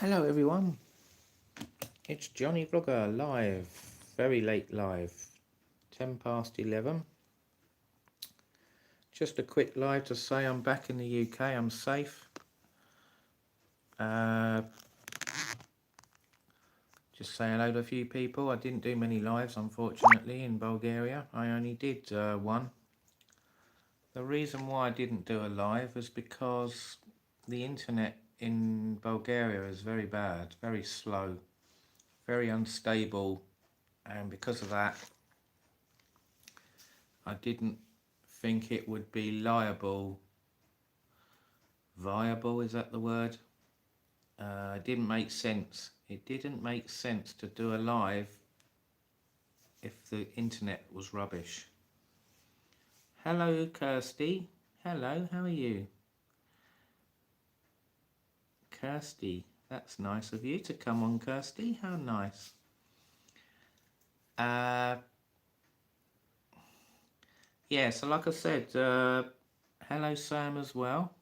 Hello everyone, it's Johnny Vlogger live, very late live, 10 past 11. Just a quick live to say I'm back in the UK, I'm safe. Just say hello to a few people. I didn't do many lives unfortunately in Bulgaria, I only did one. The reason why I didn't do a live is because the internet in Bulgaria is very bad, very slow, very unstable, and because of that I didn't think it would be viable, is that the word? It didn't make sense. It didn't make sense to do a live if the internet was rubbish. Hello Kirsty. Hello, how are you? Kirsty, that's nice of you to come on, Kirsty. How nice. Yeah, so like I said, hello Sam as well.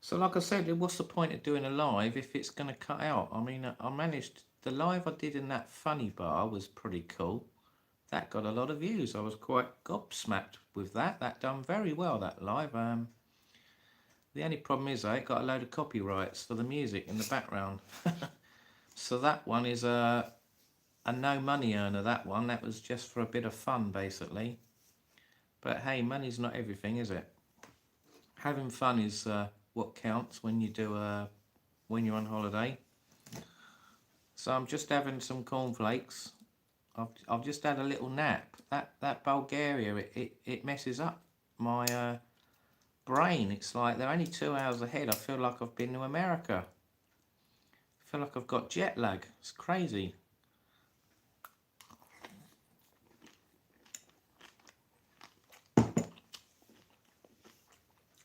So like I said, what's the point of doing a live if it's going to cut out? I mean, I managed, the live I did in that funny bar was pretty cool. That got a lot of views. I was quite gobsmacked with that. That done very well, that live. The only problem is it got a load of copyrights for the music in the background. So that one is a no money earner, that one. That was just for a bit of fun, basically. But hey, money's not everything, is it? Having fun is what counts when you do when you're on holiday. So I'm just having some cornflakes. I've just had a little nap. That Bulgaria, it messes up my brain. It's like they're only 2 hours ahead. I feel like I've been to America. I feel like I've got jet lag. It's crazy.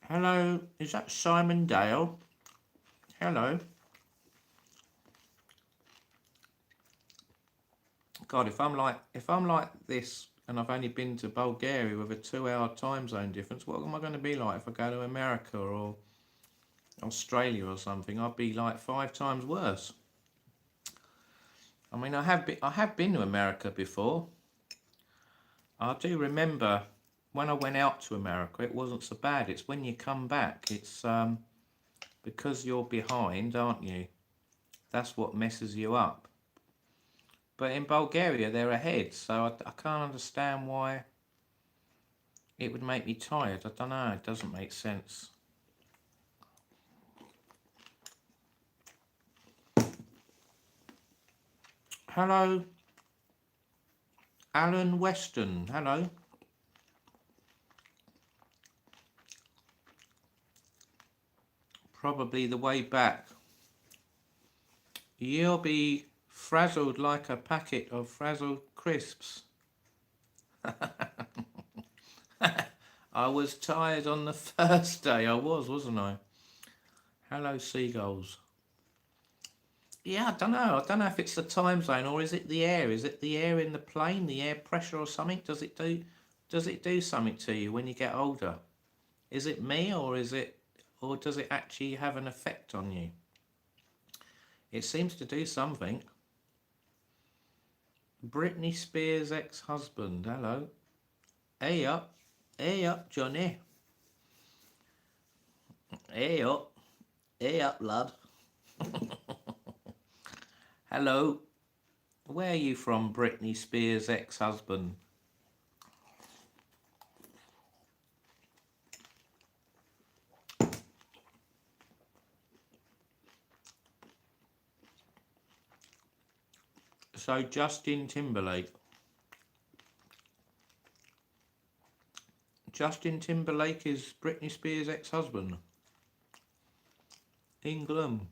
Hello, is that Simon Dale? Hello. God, if I'm like this and I've only been to Bulgaria with a 2-hour time zone difference, what am I going to be like if I go to America or Australia or something? I'd be like 5 times worse. I mean, I have been to America before. I do remember when I went out to America, it wasn't so bad. It's when you come back, it's because you're behind, aren't you? That's what messes you up. But in Bulgaria, they're ahead, so I can't understand why it would make me tired. I don't know, it doesn't make sense. Hello, Alan Weston, hello. Probably the way back. You'll be frazzled like a packet of frazzled crisps. I was tired on the first day, wasn't I? Hello, seagulls. Yeah, I don't know. I don't know if it's the time zone or is it the air? Is it the air in the plane, the air pressure or something? Does it do something to you when you get older? Is it me or does it actually have an effect on you? It seems to do something. Britney Spears' ex-husband. Hello. Hey up, Johnny. Hey up, lad. Hello. Where are you from, Britney Spears' ex-husband? So Justin Timberlake. Justin Timberlake is Britney Spears' ex-husband. England.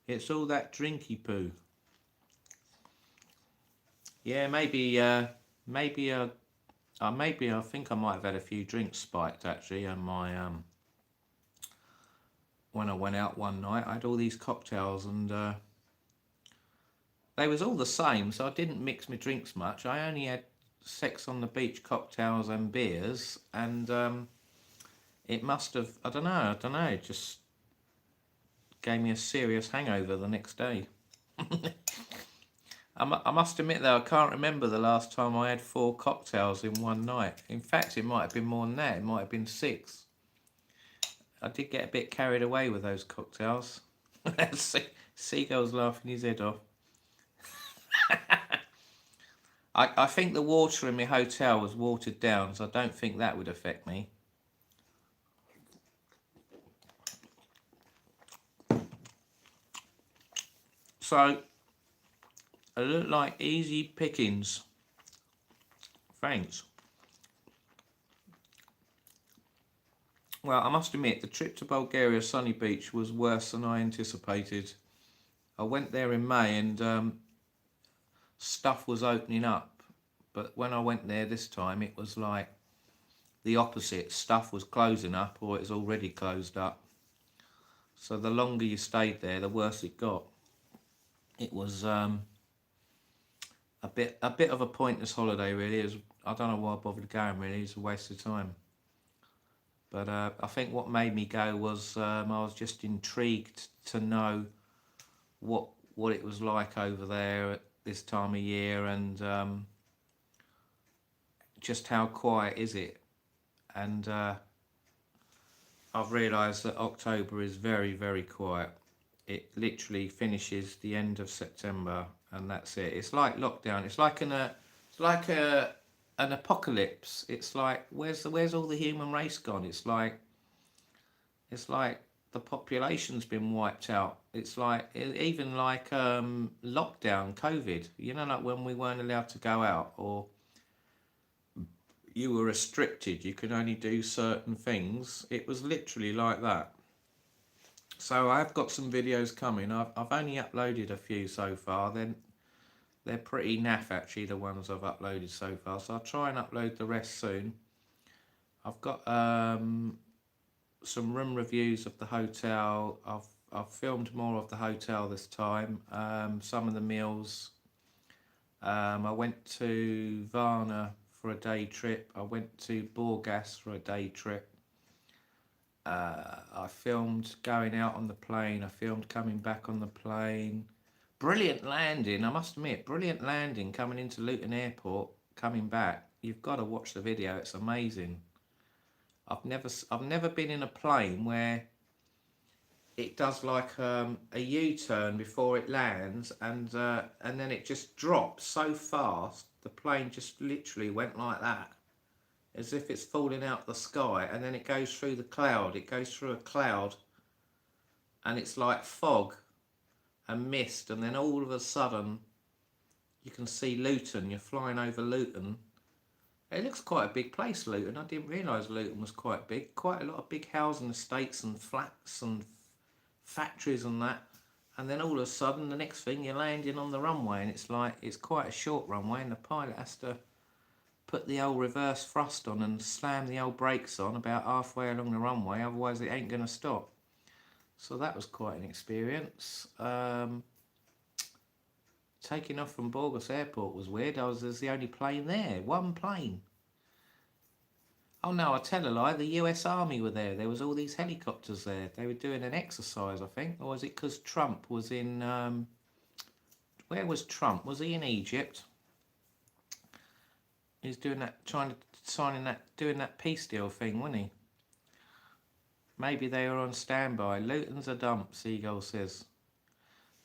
It's all that drinky poo. Yeah, maybe I think I might have had a few drinks spiked actually, and my when I went out one night, I had all these cocktails, and they was all the same, so I didn't mix my drinks much. I only had sex on the beach cocktails and beers, and it must have, I don't know, just gave me a serious hangover the next day. I must admit though, I can't remember the last time I had 4 cocktails in one night. In fact, it might have been more than that. It might have been 6. I did get a bit carried away with those cocktails. Seagull's laughing his head off. I think the water in my hotel was watered down, so I don't think that would affect me. So, it looked like easy pickings. Thanks. Well, I must admit, the trip to Bulgaria Sunny Beach was worse than I anticipated. I went there in May and stuff was opening up. But when I went there this time, it was like the opposite. Stuff was closing up or it's already closed up. So the longer you stayed there, the worse it got. It was a bit of a pointless holiday, really. I don't know why I bothered going, really. It's a waste of time. But I think what made me go was I was just intrigued to know what it was like over there at this time of year, and just how quiet is it. And I've realised that October is very, very quiet. It literally finishes the end of September, and that's it. It's like lockdown. It's like an apocalypse. It's like where's all the human race gone? It's like the population's been wiped out. It's like even like lockdown, COVID. You know, like when we weren't allowed to go out or you were restricted. You could only do certain things. It was literally like that. So I've got some videos coming. I've only uploaded a few so far. Then they're pretty naff actually, the ones I've uploaded so far. So I'll try and upload the rest soon. I've got some room reviews of the hotel. I've filmed more of the hotel this time. Some of the meals. I went to Varna for a day trip. I went to Burgas for a day trip. I filmed going out on the plane. I filmed coming back on the plane. Brilliant landing, I must admit. Brilliant landing coming into Luton Airport, coming back. You've got to watch the video. It's amazing. I've never been in a plane where it does like a U-turn before it lands, and then it just drops so fast. The plane just literally went like that, as if it's falling out the sky, and then it goes through the cloud. It goes through a cloud, and it's like fog and mist, and then all of a sudden you can see Luton. You're flying over Luton. It looks quite a big place, Luton. I didn't realise Luton was quite big. Quite a lot of big housing estates and flats and factories and that. And then all of a sudden, the next thing, you're landing on the runway, and it's like, it's quite a short runway, and the pilot has to put the old reverse thrust on and slam the old brakes on about halfway along the runway, otherwise it ain't going to stop. So that was quite an experience. Taking off from Burgas Airport was weird. I was the only plane there. One plane. Oh no, I tell a lie. The US Army were there. There was all these helicopters there. They were doing an exercise, I think. Or was it because Trump was in... where was Trump? Was he in Egypt? He was doing that, doing that peace deal thing, wasn't he? Maybe they were on standby. Luton's a dump, Seagull says.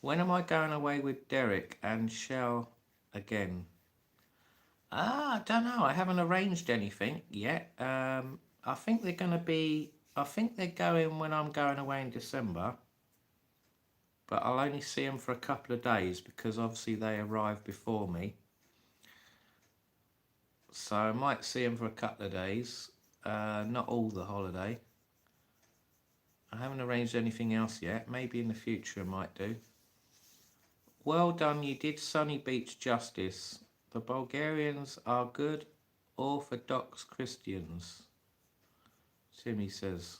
When am I going away with Derek and Shell again? I don't know. I haven't arranged anything yet. I think they're going to be... I think they're going when I'm going away in December. But I'll only see them for a couple of days because obviously they arrive before me. So I might see them for a couple of days. Not all the holiday. I haven't arranged anything else yet. Maybe in the future I might do. Well done, you did Sunny Beach justice. The Bulgarians are good Orthodox Christians, Timmy says.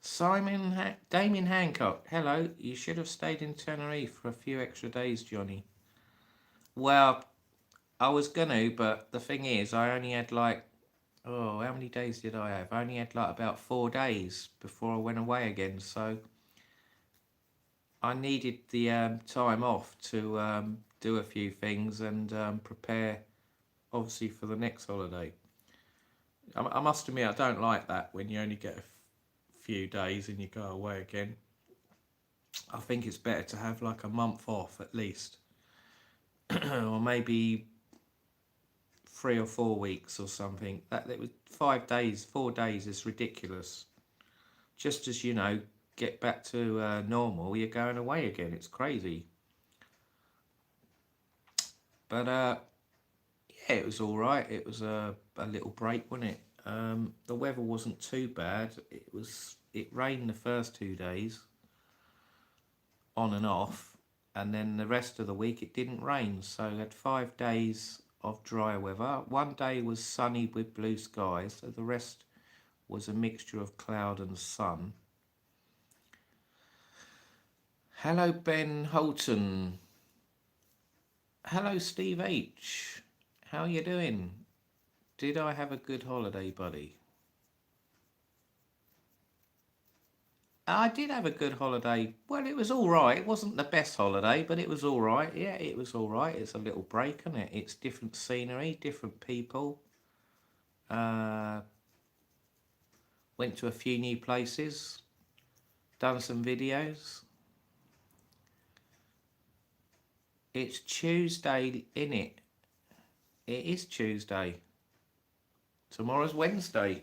Damien Hancock, hello. You should have stayed in Tenerife for a few extra days, Johnny. Well, I was gonna, but the thing is, I only had like, how many days did I have? I only had like about 4 days before I went away again, so I needed the time off to do a few things and prepare, obviously, for the next holiday. I must admit, I don't like that when you only get a few days and you go away again. I think it's better to have like a month off at least, or maybe 3 or 4 weeks or something. That it was 5 days, 4 days is ridiculous. Just as you know, get back to normal, you're going away again. It's crazy. But yeah, it was all right. It was a little break, wasn't it? The weather wasn't too bad. It rained the first 2 days, on and off, and then the rest of the week it didn't rain. So we had 5 days of dry weather. One day was sunny with blue skies, so the rest was a mixture of cloud and sun. Hello, Ben Holton. Hello, Steve H. How you doing? Did I have a good holiday, buddy? I did have a good holiday. Well, it was all right. It wasn't the best holiday, but it was all right. Yeah, it was all right. It's a little break, isn't it? It's different scenery, different people. Went to a few new places, done some videos. It's Tuesday, innit? It is Tuesday. Tomorrow's Wednesday.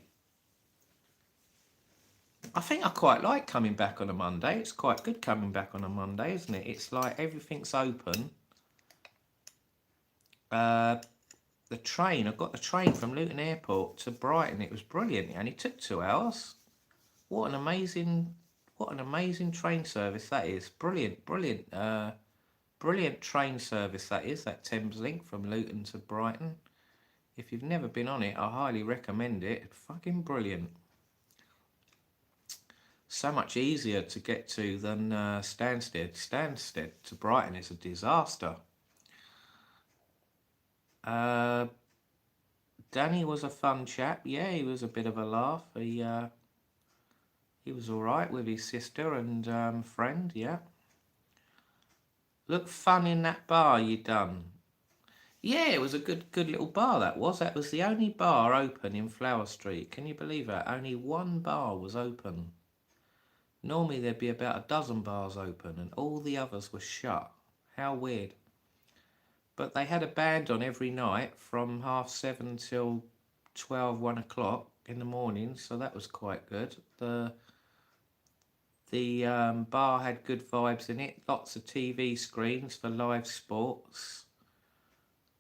I think I quite like coming back on a Monday. It's quite good coming back on a Monday, isn't it? It's like everything's open. The train, I got the train from Luton Airport to Brighton. It was brilliant. It only took 2 hours. What an amazing train service that is. Brilliant. Brilliant train service that is, that Thameslink from Luton to Brighton. If you've never been on it, I highly recommend it. Fucking brilliant. So much easier to get to than Stansted. Stansted to Brighton is a disaster. Danny was a fun chap. Yeah, he was a bit of a laugh. He was all right with his sister and friend. Yeah. Look fun in that bar you done. Yeah, it was a good little bar. That was the only bar open in Flower Street. Can you believe that? Only one bar was open. Normally there'd be about a dozen bars open and all the others were shut. How weird. But they had a band on every night from 7:30 till 12, 1 o'clock in the morning, so that was quite good. The bar had good vibes in it, lots of TV screens for live sports.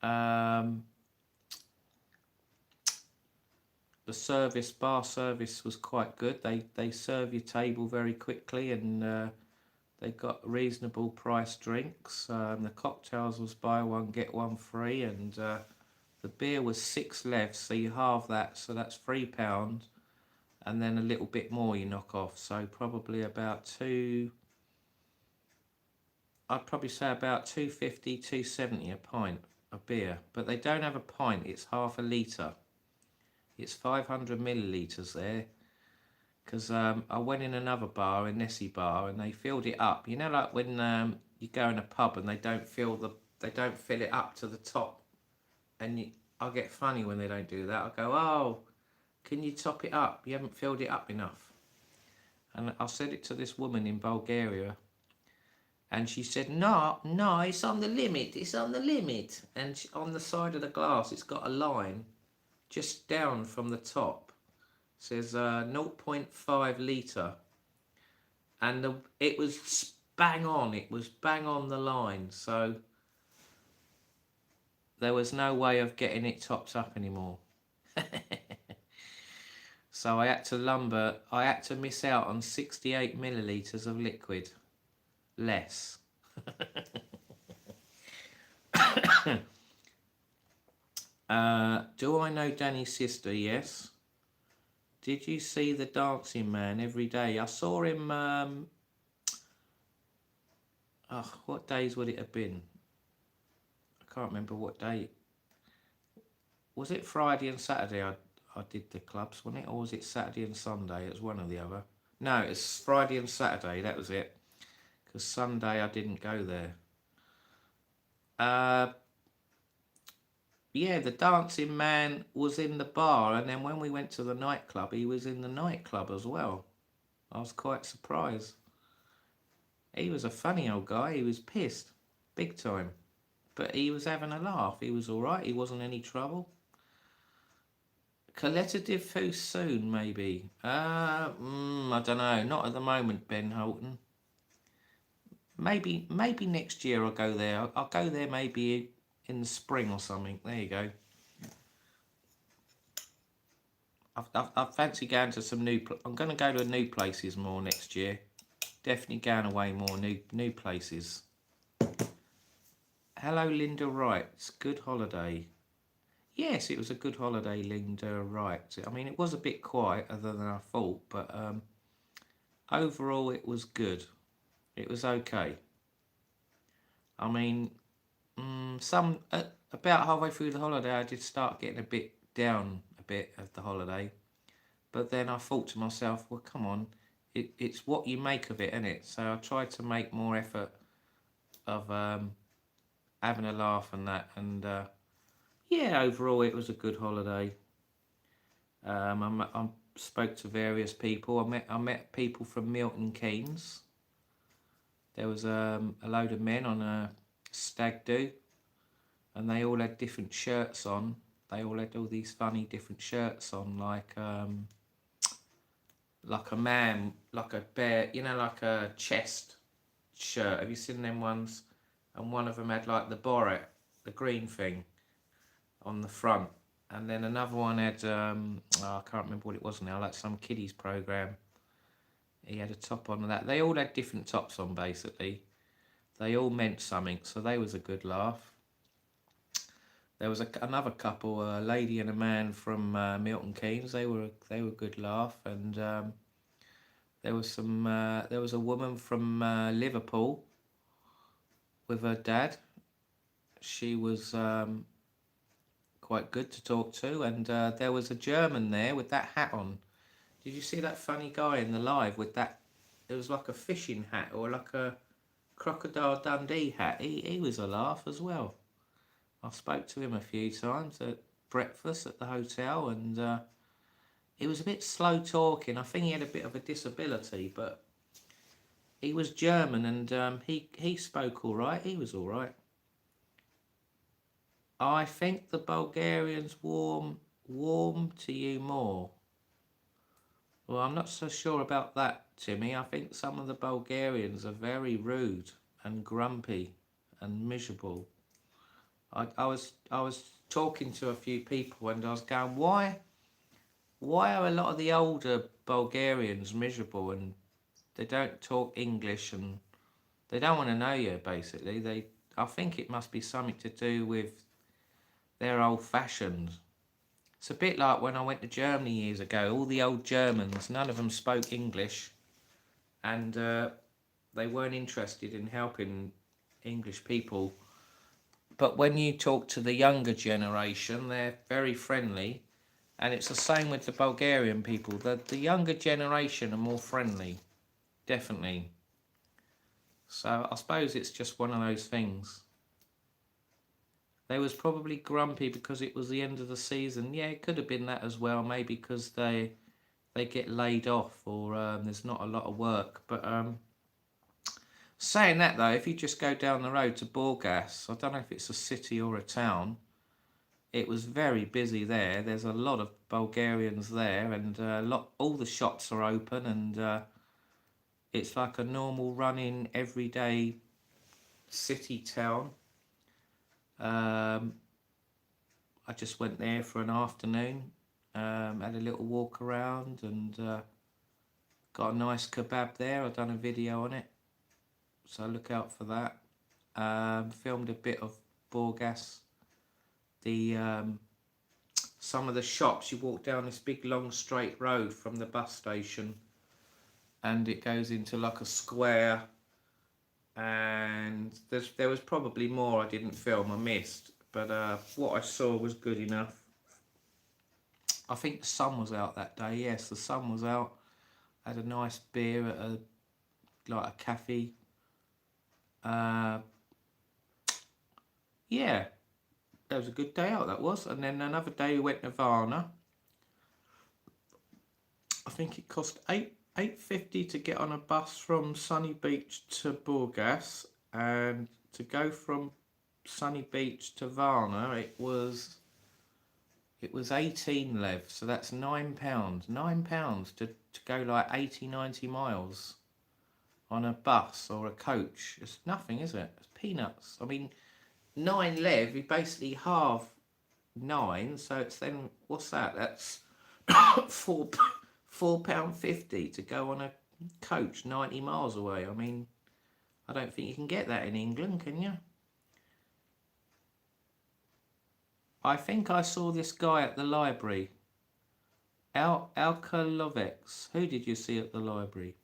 The bar service was quite good. They serve your table very quickly and they got reasonable price drinks. The cocktails was buy one get one free, and the beer was 6 levs, so you halve that, so that's £3, and then a little bit more you knock off. So probably about I'd probably say about 250, 270 a pint of beer. But they don't have a pint; it's half a litre. It's 500 millilitres there. Because I went in another bar, a Nessie bar, and they filled it up. You know, like when you go in a pub and they don't fill it up to the top, and I get funny when they don't do that. I go, oh, can you top it up? You haven't filled it up enough. And I said it to this woman in Bulgaria, and she said, no, it's on the limit. It's on the limit. And on the side of the glass, it's got a line just down from the top. Says 0.5 litre, and it was bang on. It was bang on the line, so there was no way of getting it topped up anymore. So I had to miss out on 68 millilitres of liquid less. Do I know Danny's sister? Yes. Did you see the Dancing Man every day? I saw him, what days would it have been? I can't remember what day. Was it Friday and Saturday I did the clubs, wasn't it? Or was it Saturday and Sunday? It was one or the other. No, it's Friday and Saturday, that was it. because Sunday I didn't go there. Yeah, the dancing man was in the bar, and then when we went to the nightclub, he was in the nightclub as well. I was quite surprised. He was a funny old guy. He was pissed, big time. But he was having a laugh. He was all right. He wasn't any trouble. Coletta diffuse soon, maybe. I don't know. Not at the moment, Ben Holton. Maybe next year I'll go there. I'll go there maybe in the spring or something. There you go. I fancy going to some new. I'm going to go to new places more next year. Definitely going away more new places. Hello, Linda Wright. Good holiday. Yes, it was a good holiday, Linda Wright. I mean, it was a bit quieter than I thought, but overall it was good. It was okay. I mean, about halfway through the holiday, I did start getting a bit down a bit of the holiday. But then I thought to myself, well, come on, it's what you make of it, isn't it? So I tried to make more effort of having a laugh and that. And yeah, overall, it was a good holiday. I spoke to various people. I met people from Milton Keynes. There was a load of men on a stag do, and they all had different shirts on. They all had all these funny different shirts on, like a man, like a bear, like a chest shirt. Have you seen them ones? And one of them had like the Borat, the green thing, on the front. And then another one had, I can't remember what it was now, like some kiddies program. He had a top on that. They all had different tops on, basically. They all meant something, so they was a good laugh. There was another couple, a lady and a man from Milton Keynes. They were a good laugh, and there was a woman from Liverpool with her dad. She was quite good to talk to, and there was a German there with that hat on. Did you see that funny guy in the live with that? It was like a fishing hat or like a Crocodile Dundee hat. He was a laugh as well. I spoke to him a few times at breakfast at the hotel, and he was a bit slow talking. I think he had a bit of a disability, but he was German, and he spoke all right. He was all right. I think the Bulgarians warm to you more. Well, I'm not so sure about that, Timmy. I think some of the Bulgarians are very rude and grumpy and miserable. I was talking to a few people, and I was going, why are a lot of the older Bulgarians miserable, and they don't talk English, and they don't want to know you, basically. I think it must be something to do with their old-fashioned. It's a bit like when I went to Germany years ago. All the old Germans, none of them spoke English, and they weren't interested in helping English people. But when you talk to the younger generation, they're very friendly, and it's the same with the Bulgarian people. The younger generation are more friendly, definitely. So I suppose it's just one of those things. They was probably grumpy because it was the end of the season. Yeah, it could have been that as well. Maybe because they get laid off, or there's not a lot of work. But saying that though, if you just go down the road to Burgas, I don't know if it's a city or a town. It was very busy there. There's a lot of Bulgarians there, and all the shops are open, and it's like a normal running everyday city town. I just went there for an afternoon, had a little walk around, and got a nice kebab there. I've done a video on it, so look out for that. Filmed a bit of Burgas. Some of the shops, you walk down this big long straight road from the bus station, and it goes into like a square, and there was probably more I didn't film, I missed, but what I saw was good enough. I think the sun was out that day. Yes, the sun was out. I had a nice beer at a cafe, Yeah, that was a good day out, that was. And then another day we went to Varna. I think it cost £8.50 to get on a bus from Sunny Beach to Burgas, and to go from Sunny Beach to Varna, it was 18 lev, so that's £9. £9 to go like 80-90 miles on a bus or a coach. It's nothing, is it? It's peanuts. I mean, 9 lev, you basically halve 9, so it's then, what's that? That's £4.50 to go on a coach 90 miles away. I mean, I don't think you can get that in England, can you? I think I saw this guy at the library. Alka Lovex. Who did you see at the library?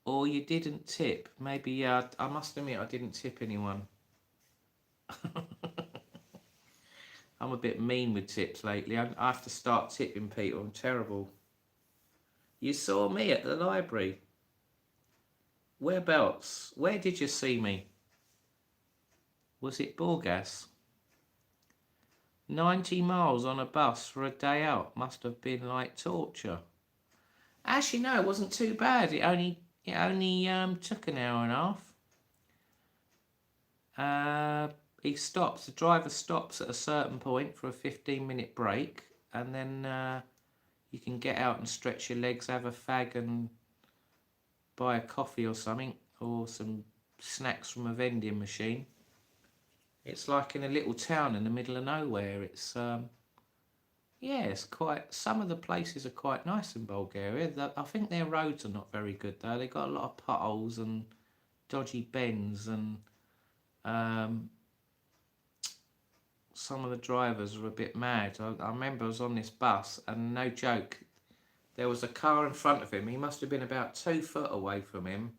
Or you didn't tip. Maybe, I must admit I didn't tip anyone. I'm a bit mean with tips lately. I have to start tipping people. I'm terrible. You saw me at the library. Whereabouts? Where did you see me? Was it Burgas? 90 miles on a bus for a day out must have been like torture. Actually, no, it wasn't too bad. It only took an hour and a half. The driver stops at a certain point for a 15-minute break, and then you can get out and stretch your legs, have a fag and buy a coffee or something, or some snacks from a vending machine. It's like in a little town in the middle of nowhere. It's yeah, it's quite. Some of the places are quite nice in Bulgaria. I think their roads are not very good though. They got a lot of potholes and dodgy bends, and some of the drivers are a bit mad. I remember I was on this bus, and no joke, there was a car in front of him. He must have been about 2 foot away from him,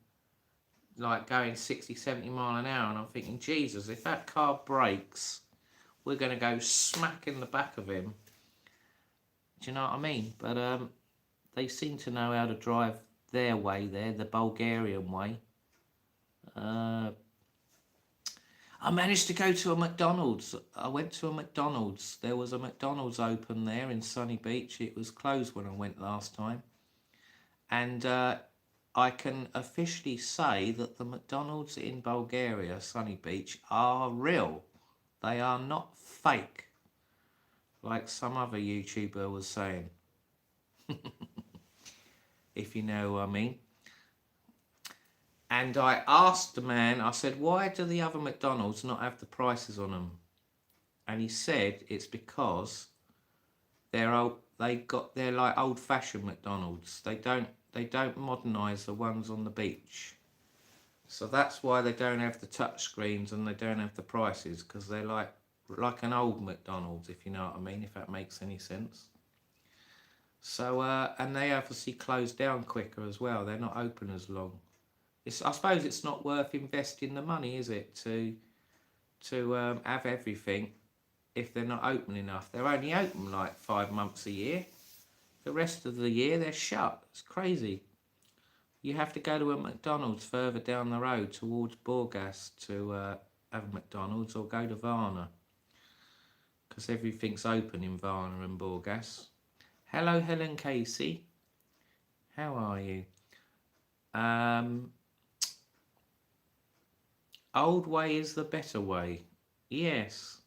like going 60-70 mile an hour, and I'm thinking, Jesus, if that car brakes, we're going to go smack in the back of him. Do you know what I mean? But they seem to know how to drive their way there, the Bulgarian way. I managed to go to a McDonald's. I went to a McDonald's. There was a McDonald's open there in Sunny Beach. It was closed when I went last time. And I can officially say that the McDonald's in Bulgaria, Sunny Beach, are real. They are not fake, like some other YouTuber was saying. If you know what I mean. And I asked the man, I said, why do the other McDonald's not have the prices on them? And he said it's because they're like old-fashioned McDonald's. They don't modernise the ones on the beach. So that's why they don't have the touch screens and they don't have the prices, because they're like an old McDonald's, if you know what I mean, if that makes any sense. So and they obviously close down quicker as well. They're not open as long. I suppose it's not worth investing the money, is it, to have everything if they're not open enough. They're only open like 5 months a year. The rest of the year they're shut. It's crazy. You have to go to a McDonald's further down the road towards Burgas to have a McDonald's, or go to Varna, because everything's open in Varna and Burgas. Hello, Helen Casey. How are you? Old way is the better way. Yes.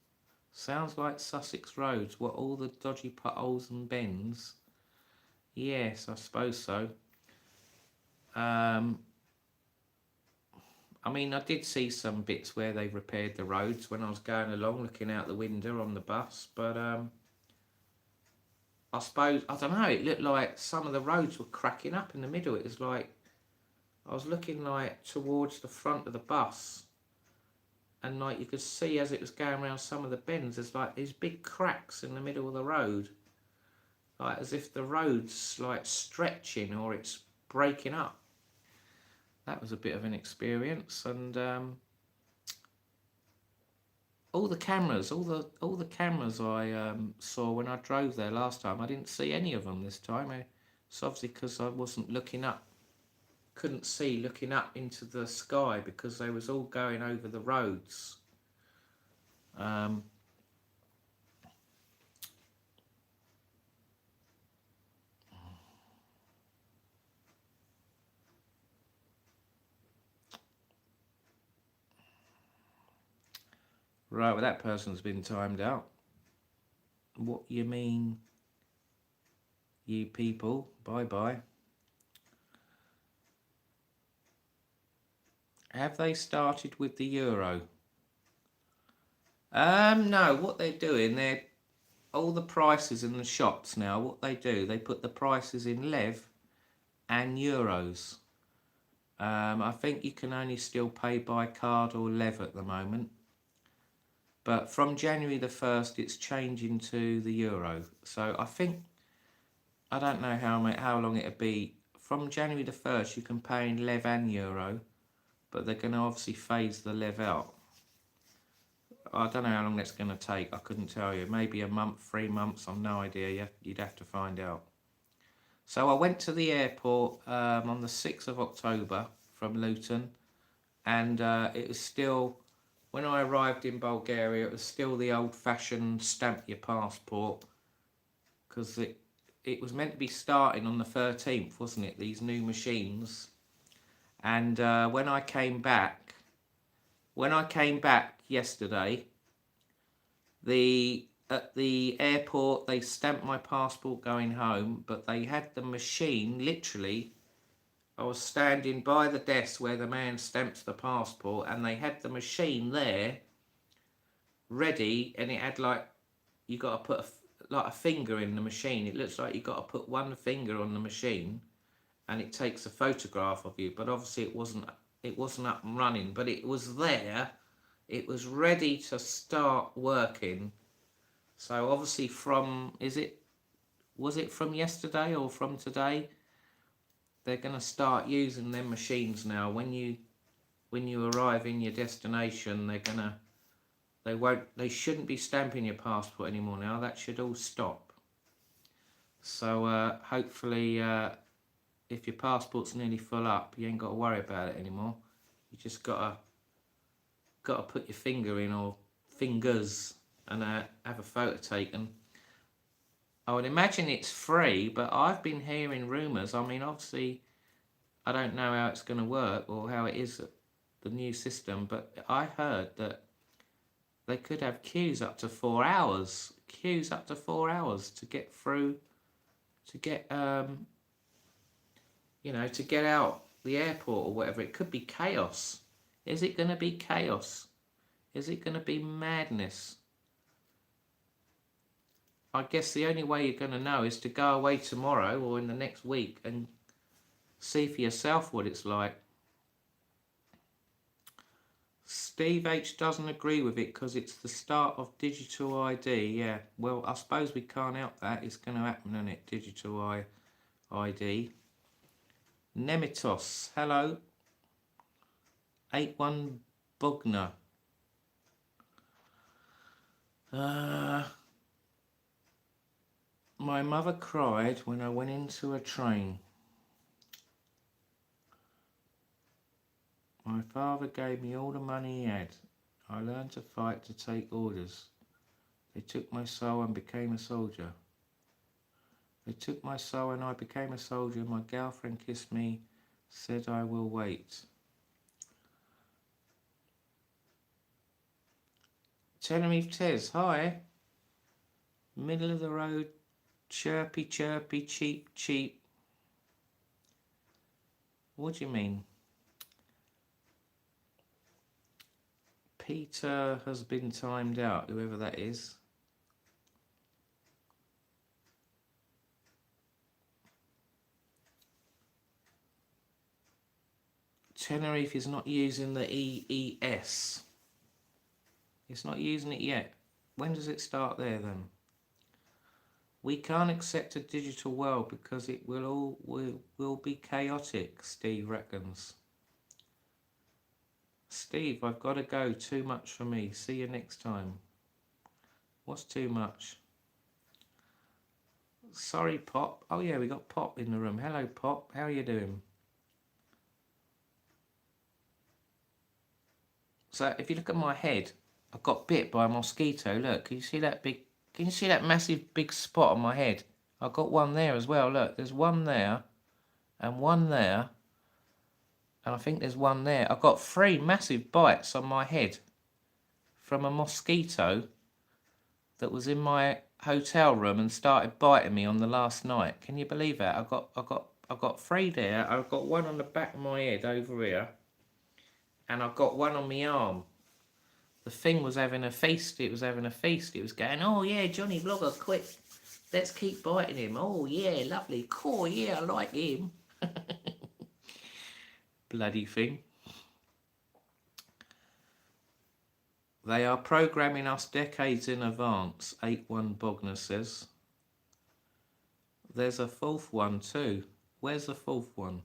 Sounds like Sussex roads. What, all the dodgy potholes and bends? Yes, I suppose so. I mean, I did see some bits where they repaired the roads when I was going along, looking out the window on the bus, but I suppose, I don't know, it looked like some of the roads were cracking up in the middle. It was like, I was looking like towards the front of the bus, and like you could see as it was going around some of the bends, there's like these big cracks in the middle of the road, like as if the road's like stretching or it's breaking up. That was a bit of an experience. And all the cameras I saw when I drove there last time, I didn't see any of them this time. It's obviously because I wasn't looking up couldn't see looking up into the sky because they was all going over the roads. Right, well that person's been timed out. What you mean, you people? Bye-bye. Have they started with the euro? No, what they're doing, they're all the prices in the shops now, what they do, they put the prices in lev and euros. I think you can only still pay by card or lev at the moment. But from January the 1st, it's changing to the euro. So I think, I don't know how long it'll be. From January the 1st, you can pay in lev and euro, but they're going to obviously phase the lev out. I don't know how long that's going to take. I couldn't tell you. Maybe a month, 3 months. I've no idea. You'd have to find out. So I went to the airport on the 6th of October from Luton, and it was still, when I arrived in Bulgaria, it was still the old-fashioned stamp your passport, because it was meant to be starting on the 13th, wasn't it? These new machines. And when I came back yesterday, at the airport they stamped my passport going home, but they had the machine literally. I was standing by the desk where the man stamps the passport, and they had the machine there ready, and it had like, you got to put a finger in the machine. It looks like you got to put one finger on the machine and it takes a photograph of you, but obviously it wasn't up and running, but it was there. It was ready to start working. So obviously was it from yesterday or from today? They're going to start using them machines now. When you arrive in your destination, they shouldn't be stamping your passport anymore now. That should all stop. So hopefully, if your passport's nearly full up, you ain't got to worry about it anymore. You just got to put your finger in, or fingers, and have a photo taken. I would imagine it's free, but I've been hearing rumours. I mean, obviously, I don't know how it's going to work or how it is, the new system, but I heard that they could have queues up to 4 hours. Queues up to 4 hours to get through, to get, to get out the airport or whatever. It could be chaos. Is it going to be chaos? Is it going to be madness? I guess the only way you're going to know is to go away tomorrow or in the next week and see for yourself what it's like. Steve H doesn't agree with it because it's the start of digital ID. Yeah, well, I suppose we can't help that. It's going to happen, isn't it? Digital ID. Nemitos, hello. 81 Bogner. My mother cried when I went into a train. My father gave me all the money he had. I learned to fight, to take orders. They took my soul and became a soldier. They took my soul and I became a soldier. My girlfriend kissed me, said I will wait. Tenerife Tez, hi. Middle of the road, chirpy, chirpy, cheap, cheap. What do you mean? Peter has been timed out, whoever that is. Tenerife is not using the EES. It's not using it yet. When does it start there then? We can't accept a digital world because it will be chaotic, Steve reckons. Steve, I've got to go. Too much for me. See you next time. What's too much? Sorry, Pop. Oh yeah, we got Pop in the room. Hello, Pop. How are you doing? if you look at my head, I got bit by a mosquito. Look, can you see that big? Can you see that massive big spot on my head? I got one there as well. Look, there's one there, and one there, and I think there's one there. I got 3 massive bites on my head from a mosquito that was in my hotel room and started biting me on the last night. Can you believe that? I got 3 there. I've got one on the back of my head over here, and I've got one on my arm. The thing was having a feast. It was having a feast. It was going, oh yeah, Johnny Vlogger, quick, let's keep biting him. Oh yeah, lovely, cool, yeah, I like him. Bloody thing. They are programming us decades in advance, 8-1 Bogner says. There's a 4th one too. Where's the 4th one?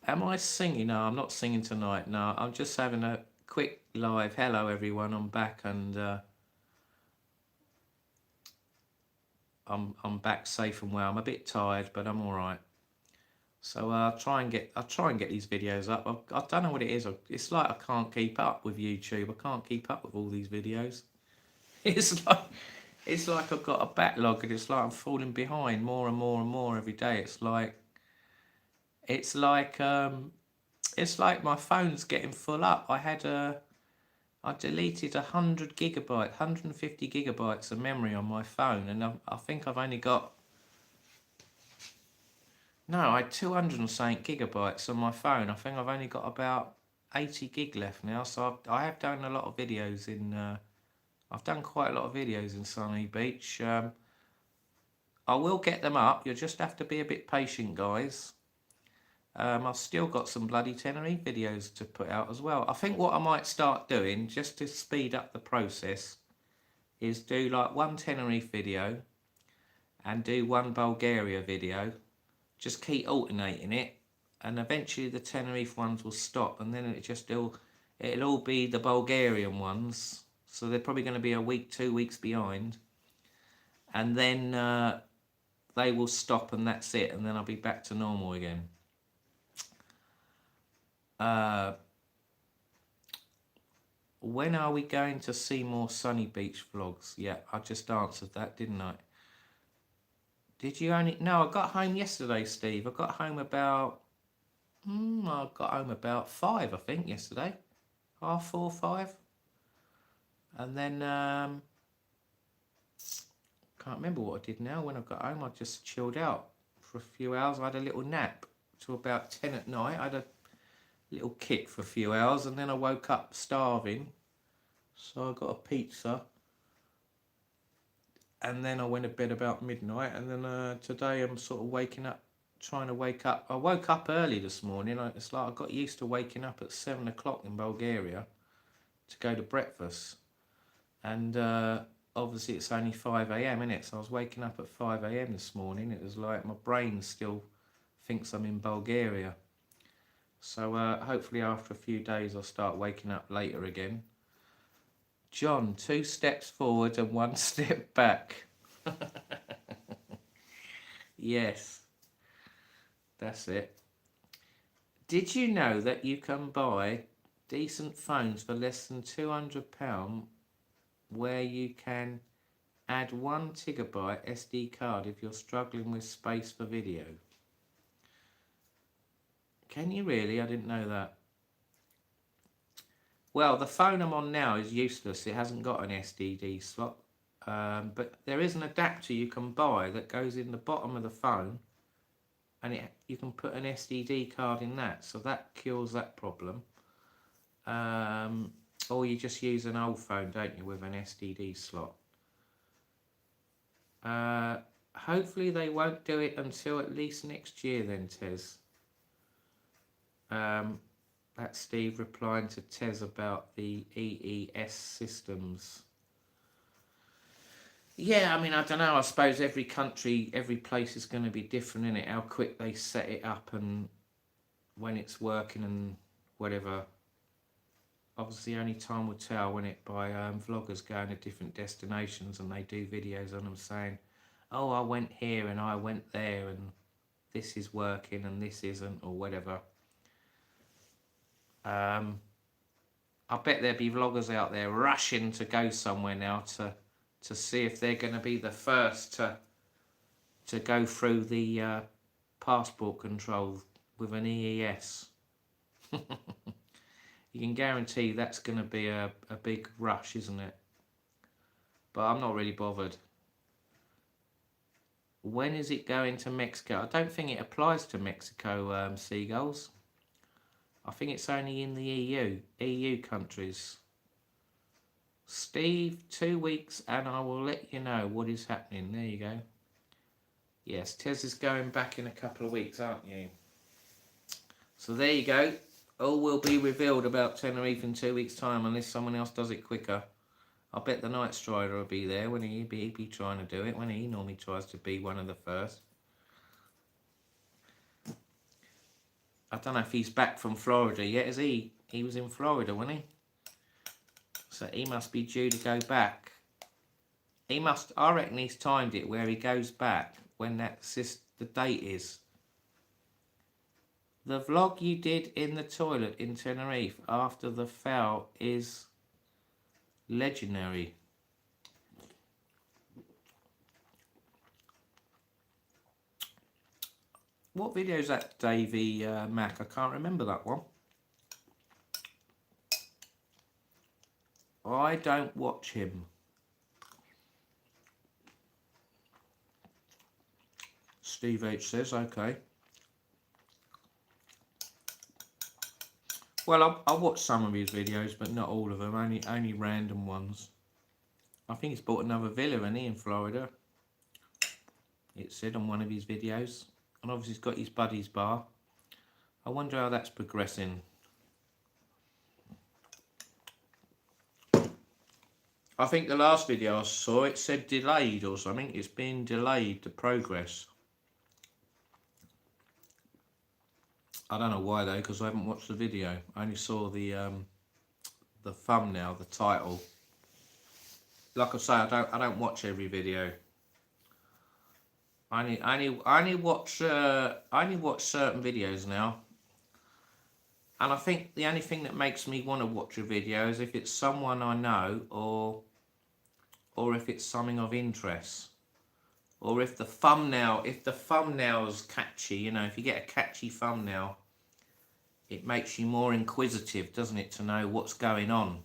Am I singing? No, I'm not singing tonight. No, I'm just having a quick live. Hello everyone, I'm back, and I'm back safe and well. I'm a bit tired, but I'm all right. So I'll try and get these videos up. I don't know what it is. It's like I can't keep up with YouTube. I can't keep up with all these videos. It's like I've got a backlog, and it's like I'm falling behind more and more and more every day. It's like my phone's getting full up. I deleted 100 gigabytes, 150 gigabytes of memory on my phone, and I think I've only got. No, I had 200 and something gigabytes on my phone. I think I've only got about 80 gig left now. So I have done a lot of videos in. I've done quite a lot of videos in Sunny Beach. I will get them up. You'll just have to be a bit patient, guys. I've still got some bloody Tenerife videos to put out as well. I think what I might start doing, just to speed up the process, is do like one Tenerife video and do one Bulgaria video. Just keep alternating it, and eventually the Tenerife ones will stop, and then it'll all be the Bulgarian ones. So they're probably going to be a week, 2 weeks behind, and then they will stop, and that's it, and then I'll be back to normal again. When are we going to see more Sunny Beach vlogs? Yeah, I just answered that, didn't I? Did you only... No, I got home yesterday, Steve. I got home about... I got home about 5, I think, yesterday. 4:30, 5. And then... can't remember what I did now. When I got home, I just chilled out for a few hours. I had a little nap till about 10 at night. I had a little kick for a few hours, and then I woke up starving. So I got a pizza. And then I went to bed about midnight, and then today I'm sort of waking up, trying to wake up. I woke up early this morning. It's like I got used to waking up at 7 o'clock in Bulgaria to go to breakfast. And obviously it's only 5 a.m, innit? So I was waking up at 5 a.m. this morning. It was like my brain still thinks I'm in Bulgaria. So hopefully after a few days I'll start waking up later again. John, 2 steps forward and 1 step back. Yes, that's it. Did you know that you can buy decent phones for less than £200 where you can add 1 gigabyte SD card if you're struggling with space for video? Can you really? I didn't know that. Well, the phone I'm on now is useless. It hasn't got an SDD slot. But there is an adapter you can buy that goes in the bottom of the phone, and you can put an SDD card in that. So that cures that problem. Or you just use an old phone, don't you, with an SDD slot. Hopefully they won't do it until at least next year then, Tez. That's Steve replying to Tez about the EES systems. Yeah, I mean, I don't know. I suppose every country, every place is going to be different, innit? How quick they set it up and when it's working and whatever. Obviously, only time will tell when it by vloggers going to different destinations and they do videos on them saying, oh, I went here and I went there and this is working and this isn't or whatever. I bet there'll be vloggers out there rushing to go somewhere now to see if they're going to be the first to go through the passport control with an EES. You can guarantee that's going to be a big rush, isn't it? But I'm not really bothered. When is it going to Mexico? I don't think it applies to Mexico, seagulls. I think it's only in the EU countries. Steve, 2 weeks and I will let you know what is happening. There you go. Yes, Tez is going back in a couple of weeks, aren't you? So there you go. All will be revealed about Tenerife in 2 weeks' time, unless someone else does it quicker. I bet the Night Strider will be there when he'd be trying to do it, when he normally tries to be one of the first. I don't know if he's back from Florida yet, is he? He was in Florida, wasn't he? So he must be due to go back. He must, I reckon he's timed it where he goes back when the date is. The vlog you did in the toilet in Tenerife after the foul is legendary. What video is that, Davey Mac? I can't remember that one. I don't watch him. Steve H says, okay. Well, I watched some of his videos, but not all of them, only random ones. I think he's bought another villa, hasn't he, in Florida? It said on one of his videos. And obviously he's got his buddy's bar. I wonder how that's progressing. I think the last video I saw, it said delayed or something. It's been delayed, the progress. I don't know why though, because I haven't watched the video. I only saw the thumbnail, the title. Like I say, I don't watch every video. I only watch certain videos now. And I think the only thing that makes me want to watch a video is if it's someone I know, or if it's something of interest, or if the thumbnail's catchy. You know, if you get a catchy thumbnail, it makes you more inquisitive, doesn't it, to know what's going on.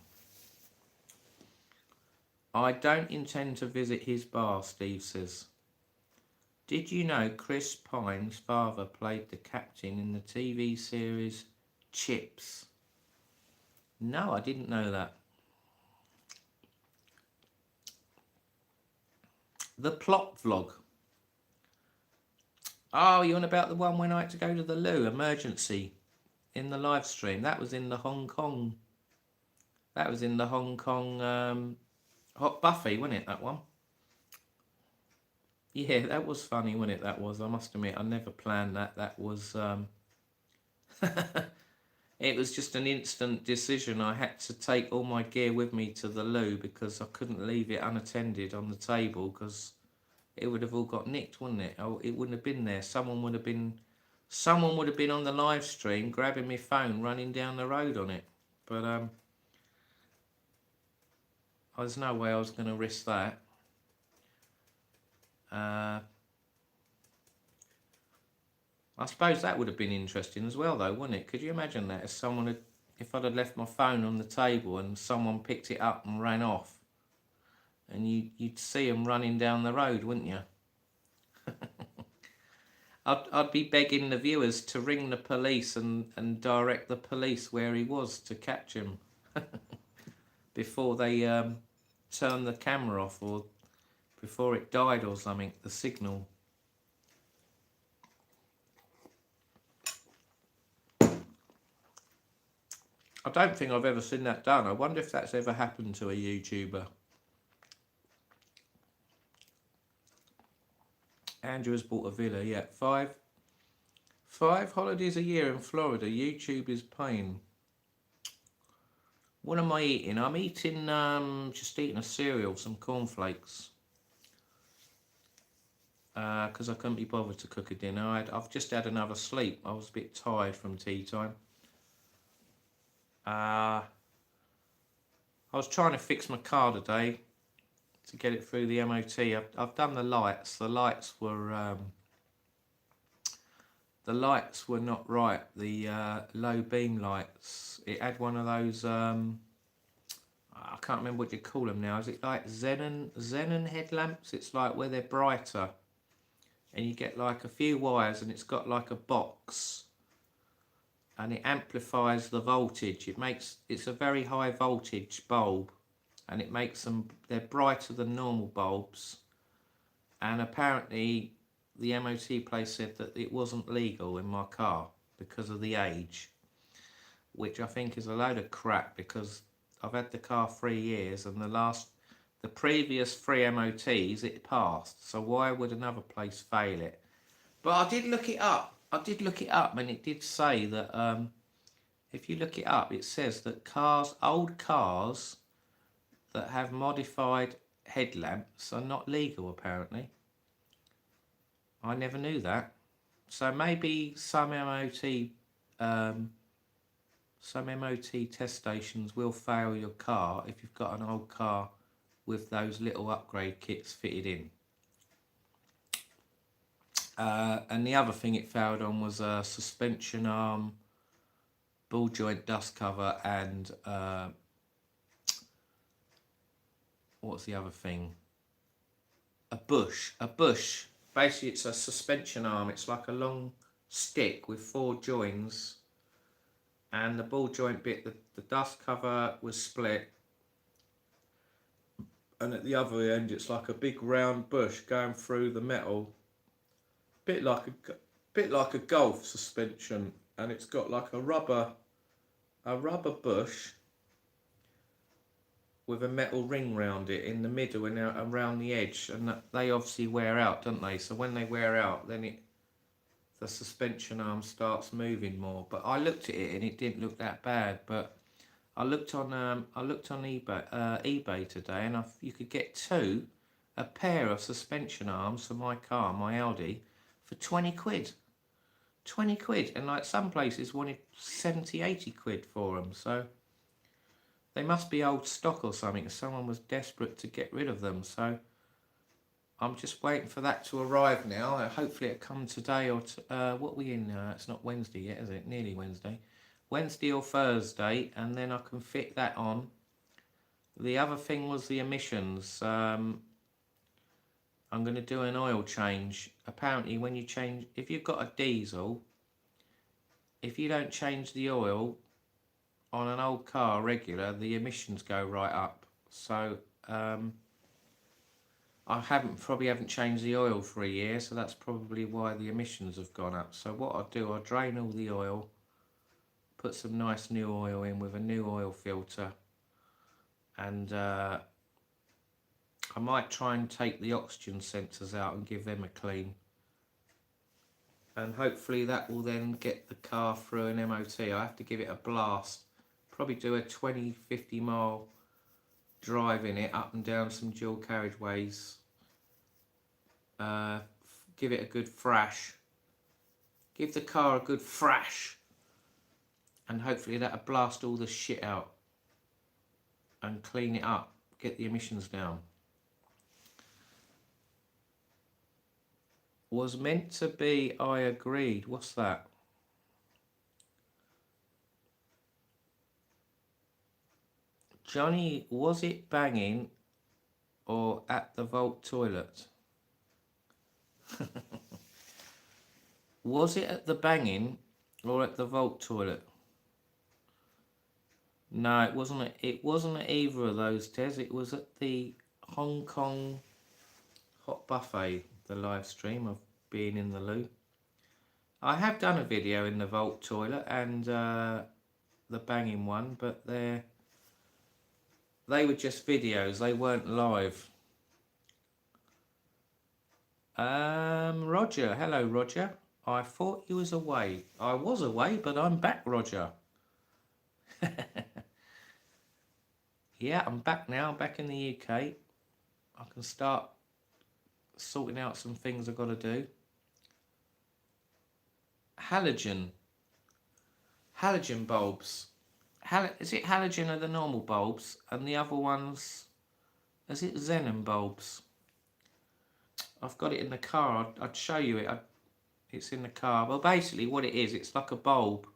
I don't intend to visit his bar, Steve says. Did you know Chris Pine's father played the captain in the TV series Chips? No, I didn't know that. The plot vlog. Oh, you're on about the one when I had to go to the loo, emergency, in the live stream. That was in the Hong Kong. That was in the Hong Kong Hot Buffet, wasn't it, that one? Yeah, that was funny, wasn't it? That was, I must admit, I never planned that. That was, it was just an instant decision. I had to take all my gear with me to the loo because I couldn't leave it unattended on the table because it would have all got nicked, wouldn't it? Oh, it wouldn't have been there. Someone would have been on the live stream grabbing my phone, running down the road on it. But there's no way I was going to risk that. I suppose that would have been interesting as well, though, wouldn't it? Could you imagine that if I'd have left my phone on the table and someone picked it up and ran off, and you'd see them running down the road, wouldn't you? I'd be begging the viewers to ring the police and direct the police where he was to catch him before they turned the camera off, or before it died or something, the signal. I don't think I've ever seen that done. I wonder if that's ever happened to a YouTuber. Andrew has bought a villa, yeah. Five holidays a year in Florida. YouTube is paying. What am I eating? I'm eating, just eating a cereal, some cornflakes. Because I couldn't be bothered to cook a dinner. I've just had another sleep. I was a bit tired from tea time. I was trying to fix my car today to get it through the MOT. I've done the lights. The lights were not right. The low beam lights. It had one of those. I can't remember what you call them now. Is it like xenon headlamps? It's like where they're brighter, and you get like a few wires, and it's got like a box, and it amplifies the voltage. It's a very high voltage bulb, and it makes them, they're brighter than normal bulbs. And apparently the MOT place said that it wasn't legal in my car because of the age, which I think is a load of crap, because I've had the car 3 years, and the previous 3 MOTs it passed, so why would another place fail it? But I did look it up. And it did say that if you look it up, it says that old cars that have modified headlamps are not legal, apparently. I never knew that. So maybe some MOT test stations will fail your car if you've got an old car with those little upgrade kits fitted in. And the other thing it failed on was a suspension arm, ball joint dust cover, and what's the other thing? A bush. Basically, it's a suspension arm. It's like a long stick with 4 joins, and the ball joint bit, the dust cover was split, and at the other end it's like a big round bush going through the metal, bit like a golf suspension, and it's got like a rubber bush with a metal ring round it in the middle and around the edge, and they obviously wear out, don't they? So when they wear out, then the suspension arm starts moving more. But I looked at it and it didn't look that bad. But I looked on eBay today, and you could get a pair of suspension arms for my car, my Audi, for 20 quid. 20 quid, and like some places wanted 70, 80 quid for them. So they must be old stock or something. Someone was desperate to get rid of them. So I'm just waiting for that to arrive now. Hopefully it'll come today or what are we in now? It's not Wednesday yet, is it? Nearly Wednesday. Wednesday or Thursday, and then I can fit that on. The other thing was the emissions. I'm going to do an oil change. Apparently when you change, if you've got a diesel, if you don't change the oil on an old car regular, the emissions go right up. So I probably haven't changed the oil for a year, so that's probably why the emissions have gone up. So what I'll do, I'll drain all the oil, put some nice new oil in with a new oil filter, and I might try and take the oxygen sensors out and give them a clean, and hopefully that will then get the car through an MOT. I have to give it a blast, probably do a 20-50 mile drive in it up and down some dual carriageways, give it a good thrash, give the car a good thrash, and hopefully that'll blast all the shit out and clean it up, get the emissions down. Was meant to be, I agreed. What's that? Johnny, was it banging or at the vault toilet? Was it at the banging or at the vault toilet? No, it wasn't. It wasn't at either of those, Tez. It was at the Hong Kong hot buffet, the live stream of being in the loo. I have done a video in the vault toilet and the banging one, but they were just videos. They weren't live. Roger, hello, Roger. I thought you was away. I was away, but I'm back, Roger. Yeah, I'm back now. I'm back in the UK. I can start sorting out some things I've got to do. Halogen bulbs. is it halogen are the normal bulbs, and the other ones, is it xenon bulbs? I've got it in the car. I'd show you it. It's in the car. Well, basically what it is, it's like a bulb,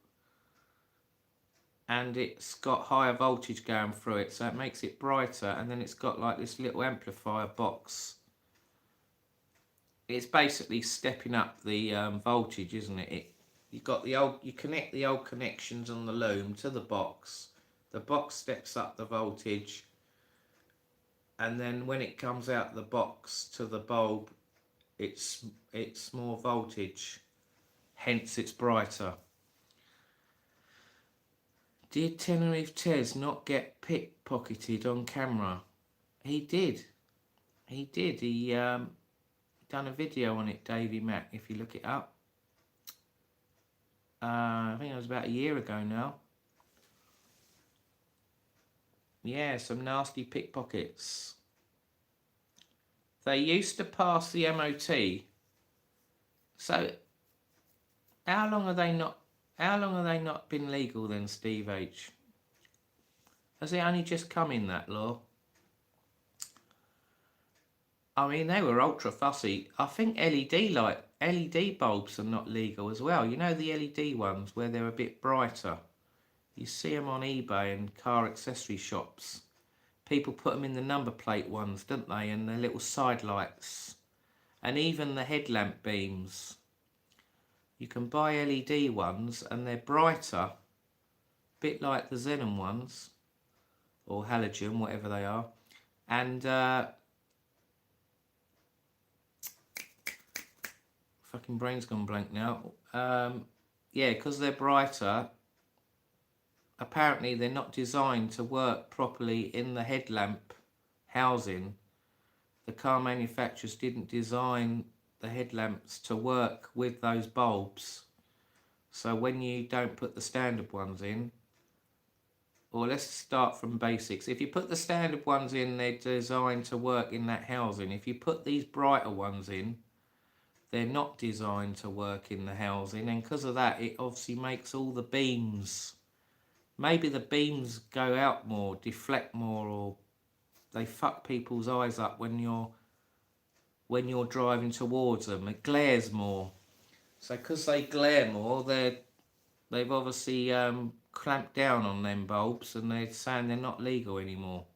and it's got higher voltage going through it, so it makes it brighter, and then it's got like this little amplifier box. It's basically stepping up the voltage, isn't it? You connect the old connections on the loom to the box. The box steps up the voltage, and then when it comes out the box to the bulb, it's more voltage, hence it's brighter. Did Tenerife Tez not get pickpocketed on camera? He did. He did. He done a video on it, Davey Mack, if you look it up. I think it was about a year ago now. Yeah, some nasty pickpockets. They used to pass the MOT. So how long have they not been legal then, Steve H? Has it only just come in, that law? I mean, they were ultra fussy. I think LED bulbs are not legal as well. You know, the LED ones where they're a bit brighter. You see them on eBay and car accessory shops. People put them in the number plate ones, don't they? And the little side lights. And even the headlamp beams. You can buy LED ones and they're brighter. A bit like the xenon ones. Or halogen, whatever they are. And fucking brain's gone blank now. Yeah, because they're brighter. Apparently they're not designed to work properly in the headlamp housing. The car manufacturers didn't design the headlamps to work with those bulbs. So when you don't put the standard ones in, or let's start from basics. If you put the standard ones in, they're designed to work in that housing. If you put these brighter ones in, they're not designed to work in the housing, and because of that, it obviously makes all the beams, maybe the beams go out more, deflect more, or they fuck people's eyes up when you're driving towards them. It glares more. So because they glare more, they've obviously clamped down on them bulbs, and they're saying they're not legal anymore.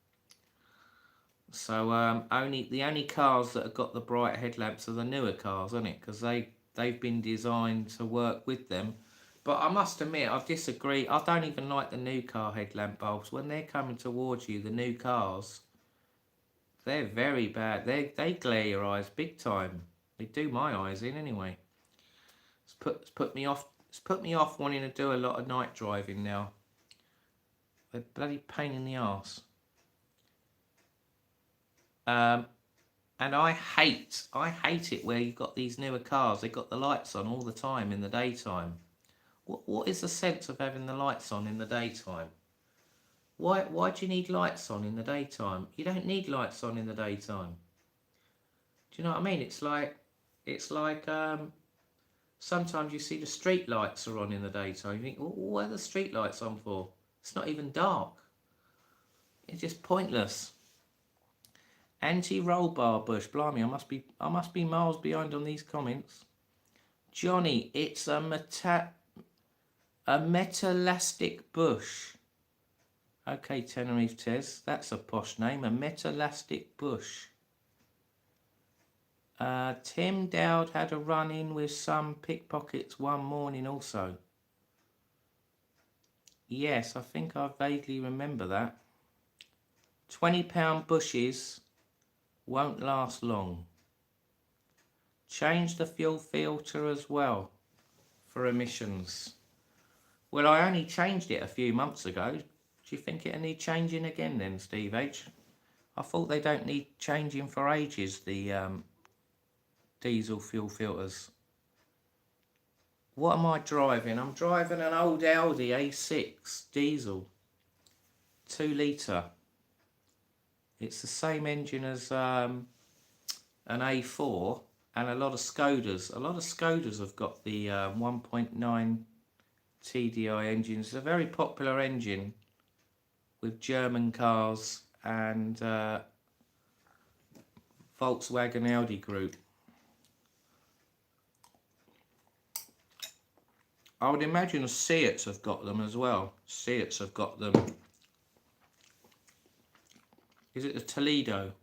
So the only cars that have got the bright headlamps are the newer cars, isn't it? Because they've been designed to work with them. But I must admit, I disagree. I don't even like the new car headlamp bulbs. When they're coming towards you, the new cars, they're very bad. They glare your eyes big time. They do my eyes in anyway. It's put me off. It's put me off wanting to do a lot of night driving now. They're a bloody pain in the arse. And I hate it where you've got these newer cars. They've got the lights on all the time in the daytime. What is the sense of having the lights on in the daytime? Why do you need lights on in the daytime? You don't need lights on in the daytime. Do you know what I mean? It's like sometimes you see the street lights are on in the daytime. You think, well, what are the street lights on for? It's not even dark. It's just pointless. Anti-roll bar bush. Blimey, I must be miles behind on these comments. Johnny, it's a metalastic bush. Okay, Tenerife Tez, that's a posh name. A metalastic bush. Tim Dowd had a run-in with some pickpockets one morning also. Yes, I think I vaguely remember that. £20 bushes won't last long. Change the fuel filter as well for emissions. Well, I only changed it a few months ago. Do you think it'll need changing again then, Steve H? I thought they don't need changing for ages, the diesel fuel filters. What am I driving? I'm driving an old Audi A6 diesel, 2 litre. It's the same engine as an A4 and a lot of Skodas. A lot of Skodas have got the 1.9 TDI engines. It's a very popular engine. with German cars and Volkswagen Audi group. I would imagine Seats have got them as well. Seats have got them. Is it the Toledo?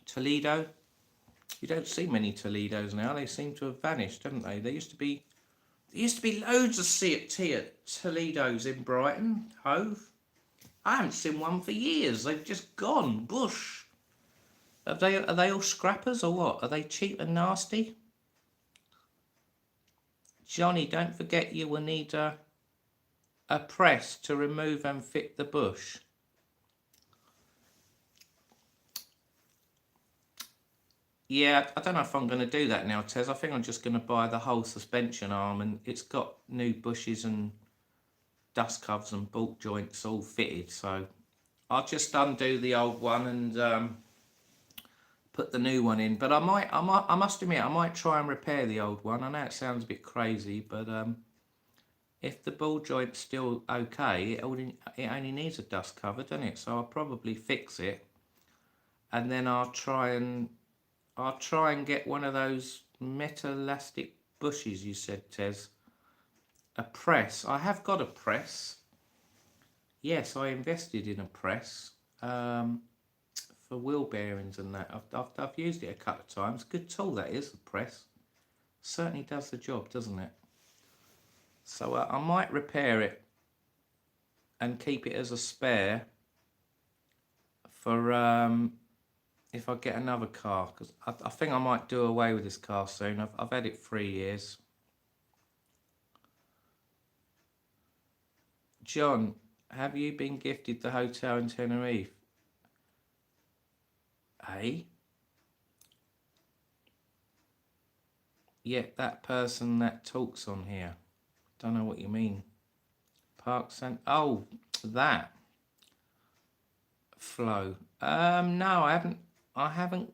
Toledo? You don't see many Toledos now. They seem to have vanished, haven't they? There used to be loads of Seat Toledos in Brighton, Hove. I haven't seen one for years. They've just gone bush. Are they all scrappers or what? Are they cheap and nasty? Johnny, don't forget you will need a press to remove and fit the bush. Yeah, I don't know if I'm going to do that now, Tez. I think I'm just going to buy the whole suspension arm, and it's got new bushes and dust covers and bolt joints all fitted. So I'll just undo the old one and put the new one in. But I must admit, I might try and repair the old one. I know it sounds a bit crazy, but if the ball joint's still okay, it only needs a dust cover, doesn't it? So I'll probably fix it, and then I'll try and get one of those metallastic bushes you said, Tez. A press. I have got a press. Yes, I invested in a press for wheel bearings and that. I've used it a couple of times. Good tool that is, the press. Certainly does the job, doesn't it? So I might repair it and keep it as a spare for if I get another car, because I think I might do away with this car soon. I've had it 3 years. John, have you been gifted the hotel in Tenerife? Hey? Yeah, that person that talks on here. Don't know what you mean. Parks and oh, that Flo. No, I haven't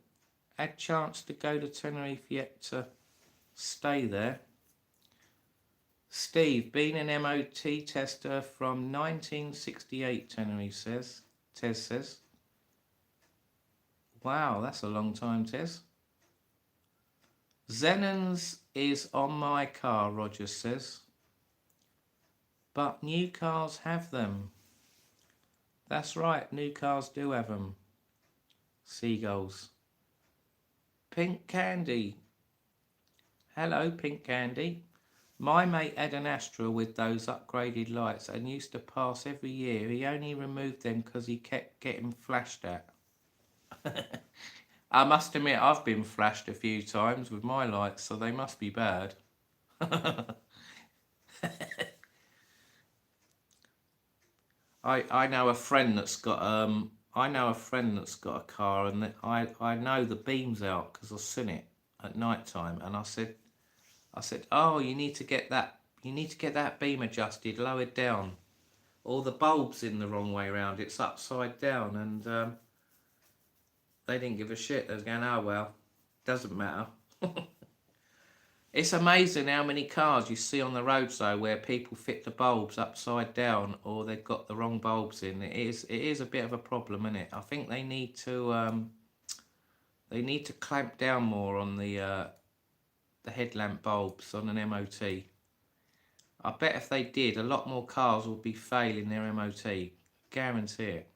had chance to go to Tenerife yet to stay there. Steve, been an MOT tester from 1968, Tenerife says. Tez says. Wow, that's a long time, Tez. Zenons is on my car, Roger says. But new cars have them. That's right, new cars do have them. Seagulls. Pink Candy. Hello, Pink Candy. My mate had an Astra with those upgraded lights and used to pass every year. He only removed them because he kept getting flashed at. I must admit, I've been flashed a few times with my lights, so they must be bad. I know a friend that's got a car, and I know the beam's out because I've seen it at night time, and I said, oh, you need to get that beam adjusted, lowered down. All the bulb's in the wrong way around. It's upside down, and they didn't give a shit. They was going, oh well, doesn't matter. It's amazing how many cars you see on the roads though where people fit the bulbs upside down or they've got the wrong bulbs in. It is a bit of a problem, isn't it? I think they need to clamp down more on the headlamp bulbs on an MOT. I bet if they did, a lot more cars would be failing their MOT. Guarantee it.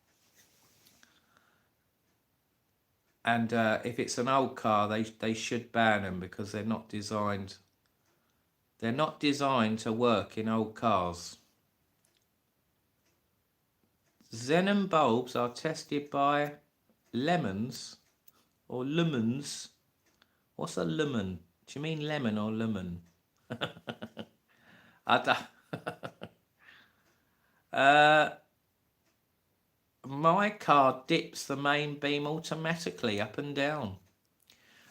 And if it's an old car, they should ban them because they're not designed. They're not designed to work in old cars. Xenon bulbs are tested by lemons or lumens. What's a lumen? Do you mean lemon or lumen? I don't. My car dips the main beam automatically up and down.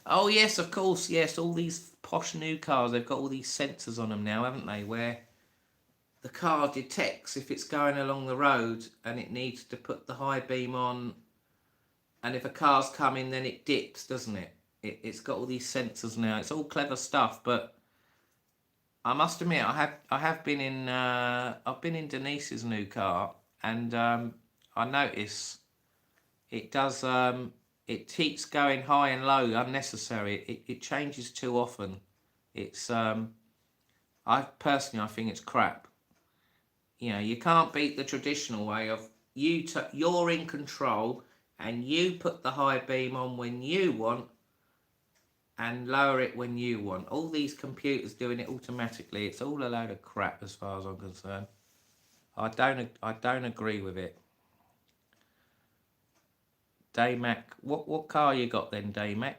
Oh yes, of course, yes. All these posh new cars, they've got all these sensors on them now, haven't they? Where the car detects if it's going along the road and it needs to put the high beam on, and if a car's coming, then it dips, doesn't it? It's got all these sensors now. It's all clever stuff, but I must admit, I've been in Denise's new car, and I notice it does. It keeps going high and low, unnecessary. It changes too often. It's I personally, I think it's crap. You know, you can't beat the traditional way of you're in control and you put the high beam on when you want and lower it when you want. All these computers doing it automatically. It's all a load of crap as far as I'm concerned. I don't agree with it. Daymac, what car you got then, Daymac?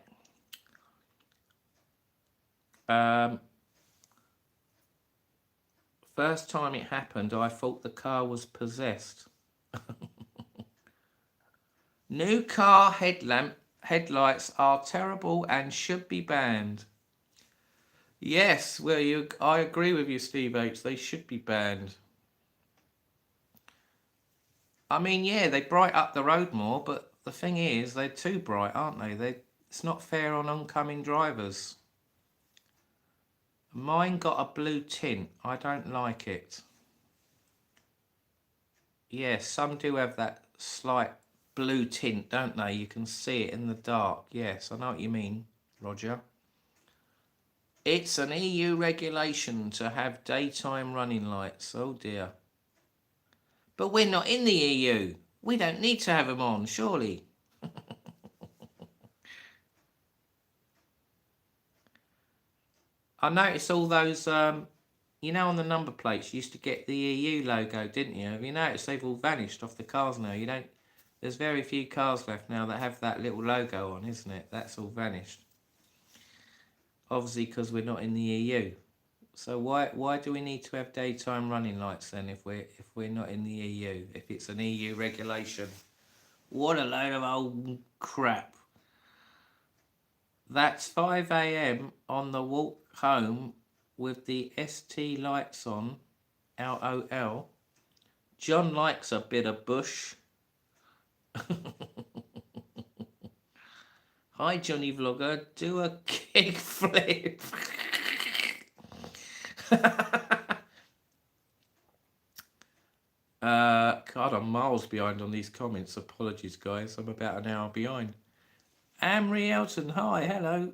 First time it happened, I thought the car was possessed. New car headlights are terrible and should be banned. Yes, well, I agree with you, Steve H. They should be banned. I mean, yeah, they bright up the road more, but the thing is, they're too bright, aren't they? It's not fair on oncoming drivers. Mine got a blue tint. I don't like it. Yeah, some do have that slight blue tint, don't they? You can see it in the dark. Yes, I know what you mean, Roger. It's an EU regulation to have daytime running lights. Oh dear. But we're not in the EU. We don't need to have them on, surely. I noticed all those, you know, on the number plates, you used to get the EU logo, didn't you? Have you noticed they've all vanished off the cars now? You don't. There's very few cars left now that have that little logo on, isn't it? That's all vanished. Obviously, because we're not in the EU. So why do we need to have daytime running lights then if we're not in the EU? If it's an EU regulation, what a load of old crap. That's 5 a.m. on the walk home with the ST lights on. LOL. John likes a bit of bush. Hi, Johnny Vlogger. Do a kick flip. God, I'm miles behind on these comments. Apologies, guys. I'm about an hour behind. Amri Elton, hi, hello.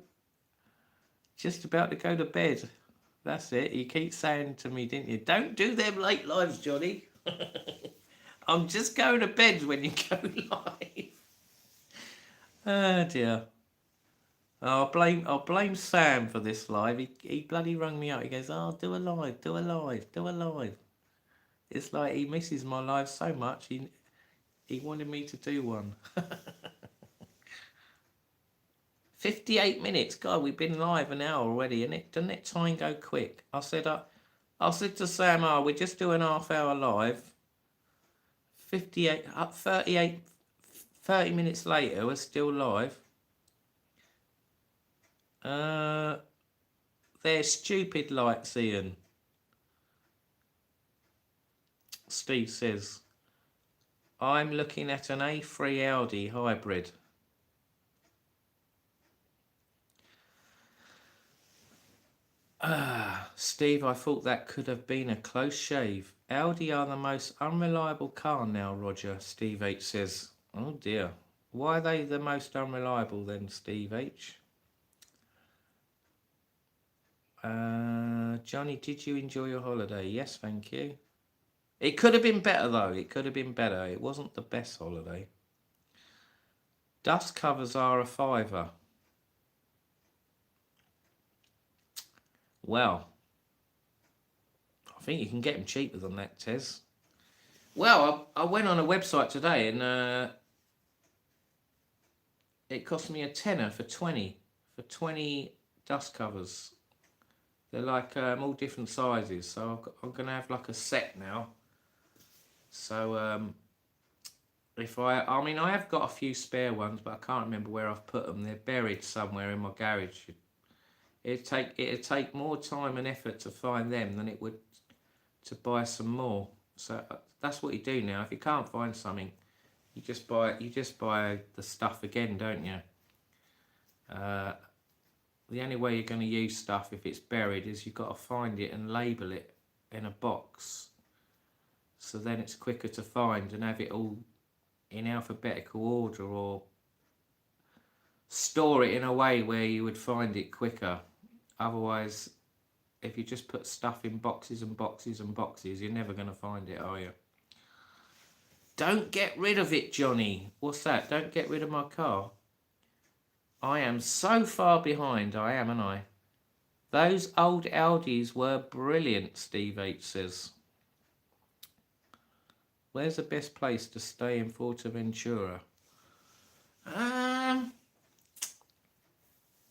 Just about to go to bed. That's it. You keep saying to me, didn't you? Don't do them late lives, Johnny. I'm just going to bed when you go live. Oh dear. I'll blame Sam for this live. He bloody rung me up. He goes, "Oh, do a live, do a live, do a live." It's like he misses my live so much. He wanted me to do one. 58 minutes. God, we've been live an hour already, and doesn't it time go quick? I said to Sam, we're just doing half-hour live. 30 minutes later, we're still live. They're stupid lights, Ian. Steve says, I'm looking at an A3 Audi hybrid. Steve, I thought that could have been a close shave. Audi are the most unreliable car now, Roger, Steve H says. Oh dear. Why are they the most unreliable then, Steve H? Johnny, did you enjoy your holiday? Yes, thank you. It could have been better though. It could have been better. It wasn't the best holiday. Dust covers are a £5. Well, I think you can get them cheaper than that, Tez. Well, I went on a website today and it cost me a tenner for 20 dust covers. They're like all different sizes, so I'm gonna have like a set now. So if I mean I have got a few spare ones, but I can't remember where I've put them. They're buried somewhere in my garage. It'd take more time and effort to find them than it would to buy some more. So that's what you do now. If you can't find something, you just buy the stuff again, don't you? The only way you're going to use stuff if it's buried is you've got to find it and label it in a box. so then it's quicker to find and have it all in alphabetical order, or store it in a way where you would find it quicker. Otherwise, if you just put stuff in boxes and boxes and boxes, you're never going to find it, are you? Don't get rid of it, Johnny. What's that? Don't get rid of my car. I am so far behind, I am, and I. Those old Audis were brilliant, Steve H says. Where's the best place to stay in Fuerteventura?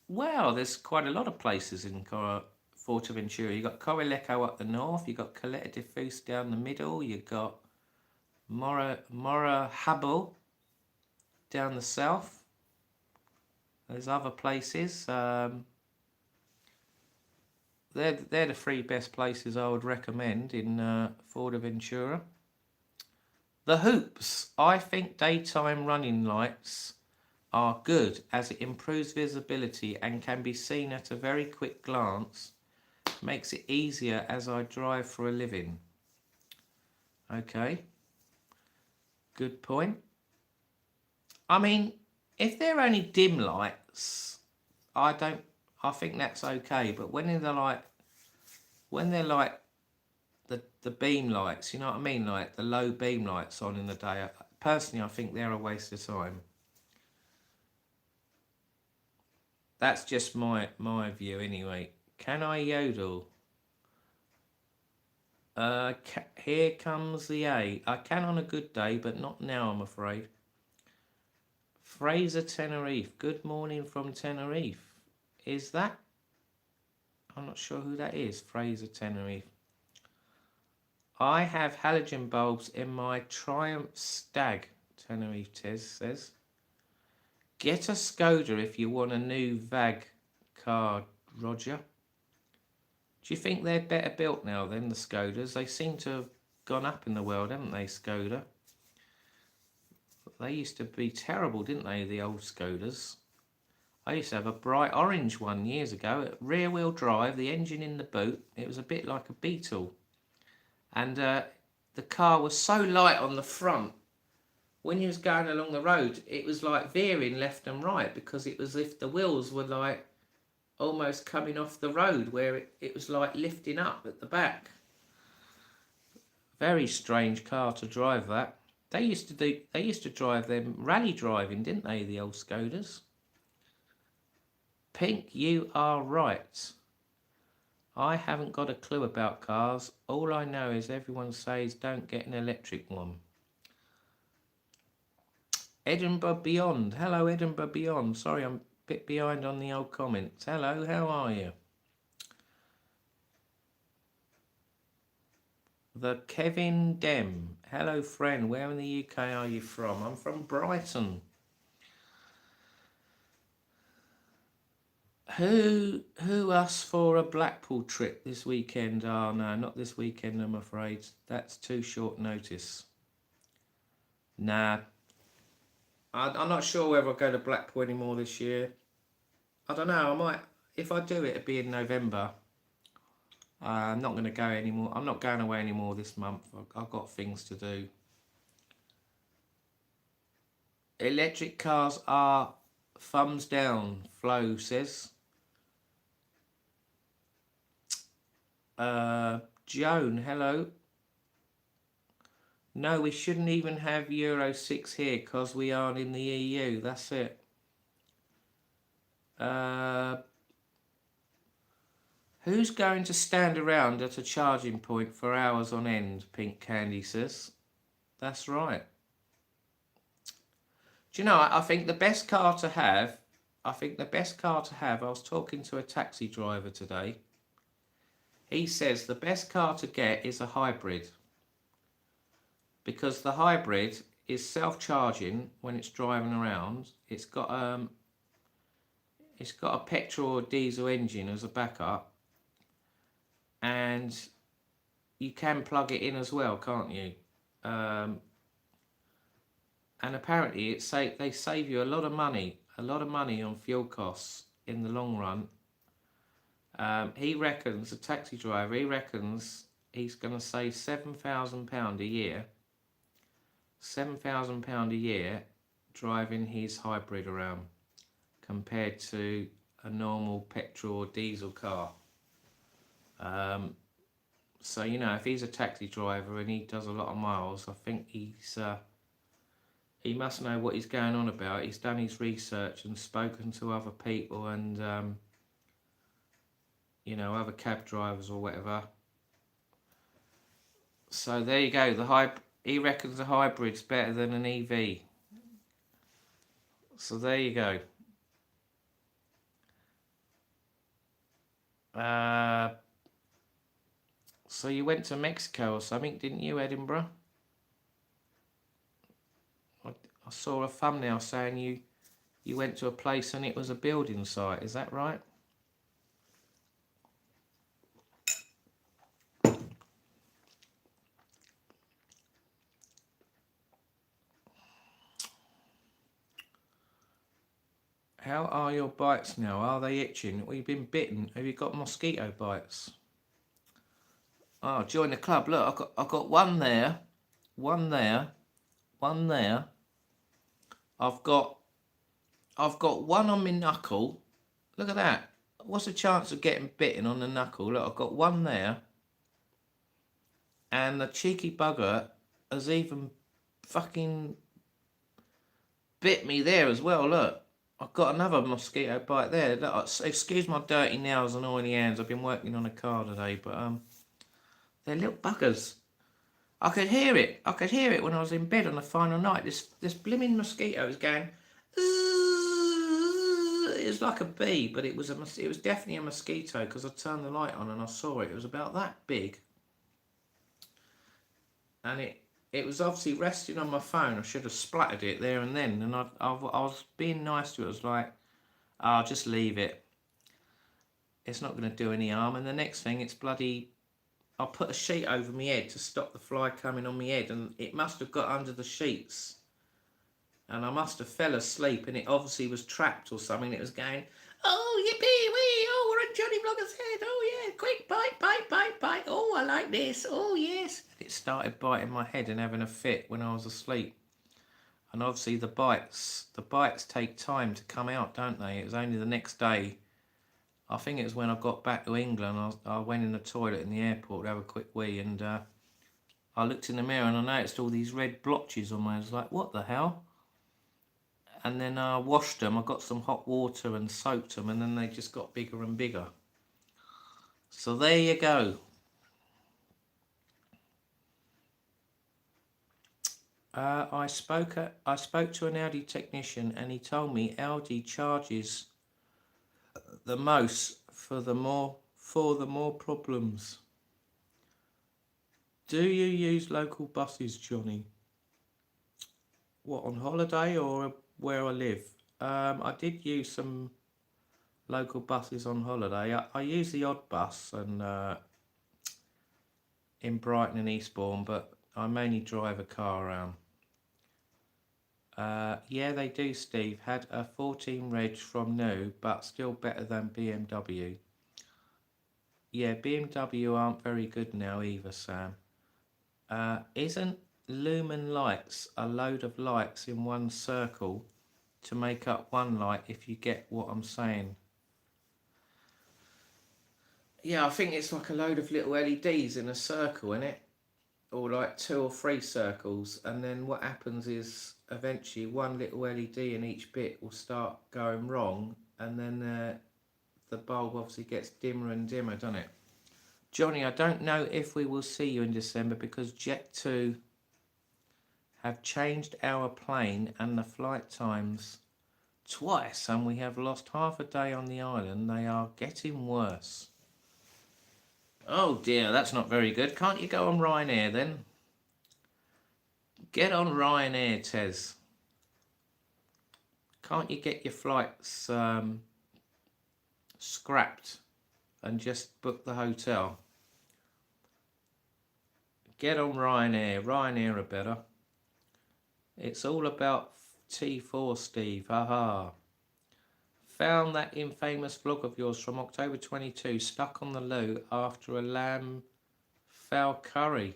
Well, there's quite a lot of places in Fuerteventura. You've got Corileco up the north, you've got Caleta de Fus down the middle, you've got Morajabo down the south. There's other places. They're the three best places I would recommend in Fuerteventura. The hoops. I think daytime running lights are good as it improves visibility and can be seen at a very quick glance. Makes it easier as I drive for a living. Okay. Good point. I mean, if they're only dim lights, I think that's okay. But when they're like the beam lights, you know what I mean? Like the low beam lights on in the day, personally, I think they're a waste of time. That's just my view anyway. Can I yodel? Here comes the A. I can on a good day, but not now, I'm afraid. Fraser Tenerife. Good morning from Tenerife. Is that? I'm not sure who that is. Fraser Tenerife. I have halogen bulbs in my Triumph Stag, Tenerife Tez says. Get a Skoda if you want a new VAG car, Roger. Do you think they're better built now than the Skodas? They seem to have gone up in the world, haven't they, Skoda? They used to be terrible, didn't they, the old Skodas? I used to have a bright orange one years ago, rear wheel drive, the engine in the boot. It was a bit like a Beetle. And the car was so light on the front. When you was going along the road, it was like veering left and right, because it was as if the wheels were like almost coming off the road, where it was like lifting up at the back. Very strange car to drive, that. They used to drive them rally driving, didn't they, the old Skodas? Pink, you are right. I haven't got a clue about cars. All I know is everyone says don't get an electric one. Edinburgh Beyond. Hello, Edinburgh Beyond. Sorry, I'm a bit behind on the old comments. Hello, how are you? The Kevin Dem. Hello, friend. Where in the UK are you from? I'm from Brighton. Who asked for a Blackpool trip this weekend? Oh, no, not this weekend, I'm afraid. That's too short notice. Nah. I'm not sure whether I'll go to Blackpool anymore this year. I don't know. I might. If I do, it'll be in November. I'm not going to go anymore. I'm not going away anymore this month. I've got things to do. Electric cars are thumbs down, Flo says. Joan, hello. No, we shouldn't even have Euro 6 here because we aren't in the EU. That's it. Who's going to stand around at a charging point for hours on end, Pink Candy says. That's right. Do you know, I think the best car to have, I was talking to a taxi driver today. He says the best car to get is a hybrid, because the hybrid is self-charging when it's driving around. It's got a petrol or diesel engine as a backup, and you can plug it in as well, can't you? And apparently they save you a lot of money on fuel costs in the long run. He reckons, a taxi driver, he's going to save £7,000 a year. £7,000 a year driving his hybrid around compared to a normal petrol or diesel car. So, you know, if he's a taxi driver and he does a lot of miles, I think he must know what he's going on about. He's done his research and spoken to other people and, you know, other cab drivers or whatever. So there you go. He reckons the hybrid's better than an EV. So there you go. So you went to Mexico or something, didn't you, Edinburgh? I saw a thumbnail saying you went to a place and it was a building site. Is that right? How are your bites now? Are they itching? Have you been bitten? Have you got mosquito bites? Oh, join the club. Look, I've got one there, one there, one there. I've got one on my knuckle. Look at that. What's the chance of getting bitten on the knuckle? Look, I've got one there. And the cheeky bugger has even fucking bit me there as well. Look, I've got another mosquito bite there. Look, excuse my dirty nails and oily hands. I've been working on a car today, but they're little buggers. I could hear it. I could hear it when I was in bed on the final night. This blimmin' mosquito was going. It was like a bee, but it was definitely a mosquito because I turned the light on and I saw it. It was about that big, and it was obviously resting on my phone. I should have splattered it there and then. And I was being nice to it. I was like, I'll just leave it. It's not going to do any harm. And the next thing, it's bloody. I put a sheet over my head to stop the fly coming on my head, and it must have got under the sheets. And I must have fell asleep, and it obviously was trapped or something. It was going, oh, yippee, wee, oh, we're on Jonnyvlogger's head. Oh, yeah, quick, bite, bite, bite, bite. Oh, I like this. Oh, yes. It started biting my head and having a fit when I was asleep. And obviously the bites take time to come out, don't they? It was only the next day. I think it was when I got back to England. I went in the toilet in the airport to have a quick wee, and I looked in the mirror and I noticed all these red blotches on my head. I was like, what the hell? And then I washed them. I got some hot water and soaked them, and then they just got bigger and bigger. So there you go. I spoke to an Audi technician, and he told me Audi charges the most for the more problems. Do you use local buses, Johnny? What, on holiday or where I live? I did use some local buses on holiday. I use the odd bus and in Brighton and Eastbourne, but I mainly drive a car around. Yeah, they do, Steve. Had a 14 reg from new, but still better than BMW. Yeah, BMW aren't very good now either, Sam. Isn't lumen lights a load of lights in one circle to make up one light, if you get what I'm saying? Yeah, I think it's like a load of little LEDs in a circle, isn't it? Or like 2 or 3 circles, and then what happens is eventually one little LED in each bit will start going wrong, and then the bulb obviously gets dimmer and dimmer, doesn't it? Johnny, I don't know if we will see you in December because Jet2 have changed our plane and the flight times twice, and we have lost half a day on the island. They are getting worse. Oh dear, that's not very good. Can't you go on Ryanair then? Get on Ryanair, Tez. Can't you get your flights scrapped and just book the hotel? Get on Ryanair. Ryanair are better. It's all about T4, Steve. Haha. Found that infamous vlog of yours from October 22, stuck on the loo after a lamb fowl curry.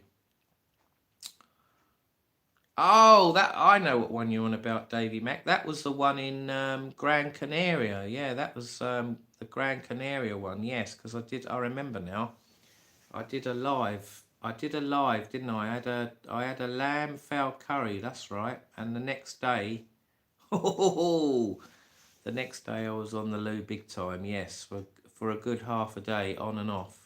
Oh, that I know what one you're on about, Davy Mac. That was the one in Gran Canaria. Yeah, that was the Gran Canaria one. Yes, because I remember now. I did a live, didn't I? I had a lamb fowl curry. That's right. And the next day, the next day I was on the loo big time. Yes, for a good half a day, on and off.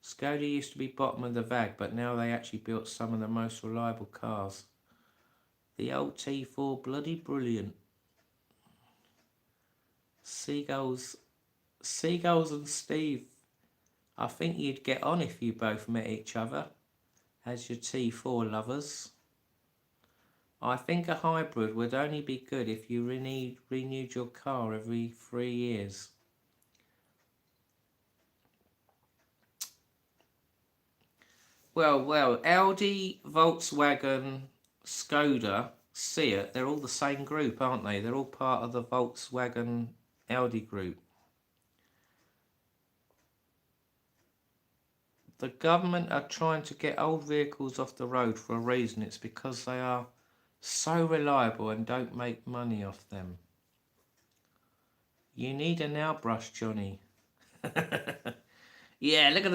Skoda used to be bottom of the vag, but now they actually built some of the most reliable cars. The old T4, bloody brilliant. Seagulls and Steve. I think you'd get on if you both met each other as your T4 lovers. I think a hybrid would only be good if you renewed your car every 3 years. Well, Audi, Volkswagen, Skoda, Seat, they're all the same group, aren't they? They're all part of the Volkswagen Audi group. The government are trying to get old vehicles off the road for a reason. It's because they are so reliable and don't make money off them. You need a nail brush, Johnny. Yeah, look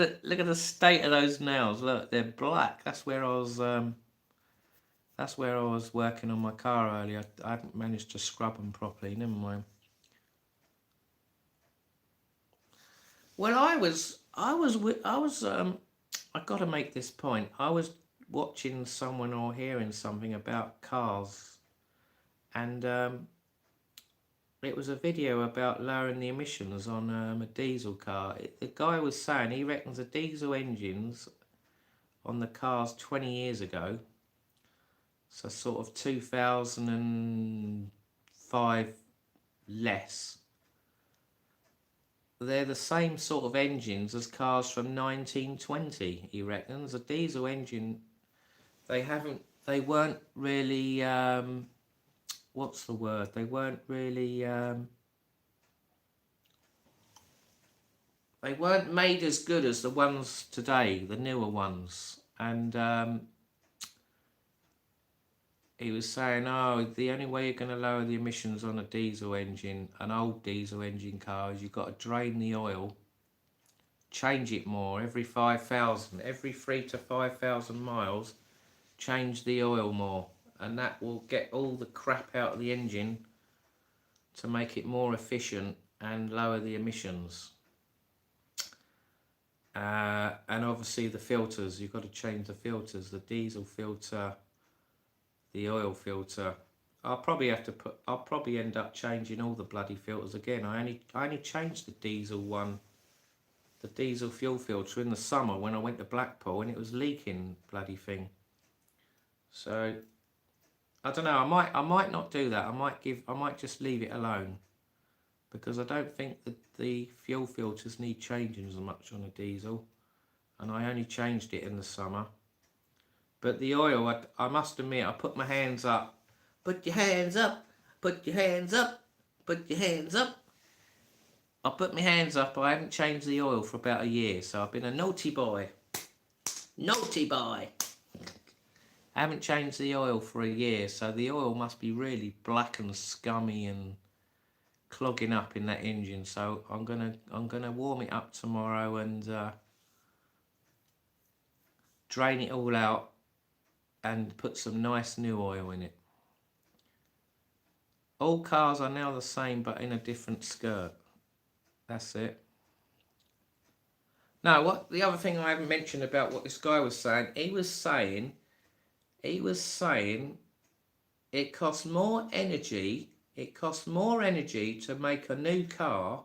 at the state of those nails. Look, they're black. That's where I was working on my car earlier. I hadn't managed to scrub them properly. Never mind. Well, I got to make this point. I was watching someone or hearing something about cars, and it was a video about lowering the emissions on a diesel car. The guy was saying he reckons the diesel engines on the cars 20 years ago, so sort of 2005 less, they're the same sort of engines as cars from 1920, he reckons. A diesel engine, they weren't really, what's the word? They weren't really, they weren't made as good as the ones today, the newer ones. And he was saying, oh, the only way you're going to lower the emissions on a diesel engine, an old diesel engine car, is you've got to drain the oil, change it more every 5,000, every 3 to 5,000 miles, change the oil more, and that will get all the crap out of the engine to make it more efficient and lower the emissions. And obviously the filters, you've got to change the filters, the diesel filter, the oil filter. I'll probably end up changing all the bloody filters again. I only changed the diesel one, the diesel fuel filter, in the summer when I went to Blackpool, and it was leaking, bloody thing. So I don't know. I might not do that. I might just leave it alone, because I don't think that the fuel filters need changing as much on a diesel, and I only changed it in the summer. But the oil, I must admit, I put my hands up. Put your hands up, put your hands up, put your hands up. I put my hands up. I haven't changed the oil for about a year, so I've been a naughty boy. Naughty boy. I haven't changed the oil for a year, so the oil must be really black and scummy and clogging up in that engine. So I'm gonna warm it up tomorrow and drain it all out and put some nice new oil in it. All cars are now the same, but in a different skirt. That's it. Now, what the other thing I haven't mentioned about what this guy was saying, he was saying it costs more energy to make a new car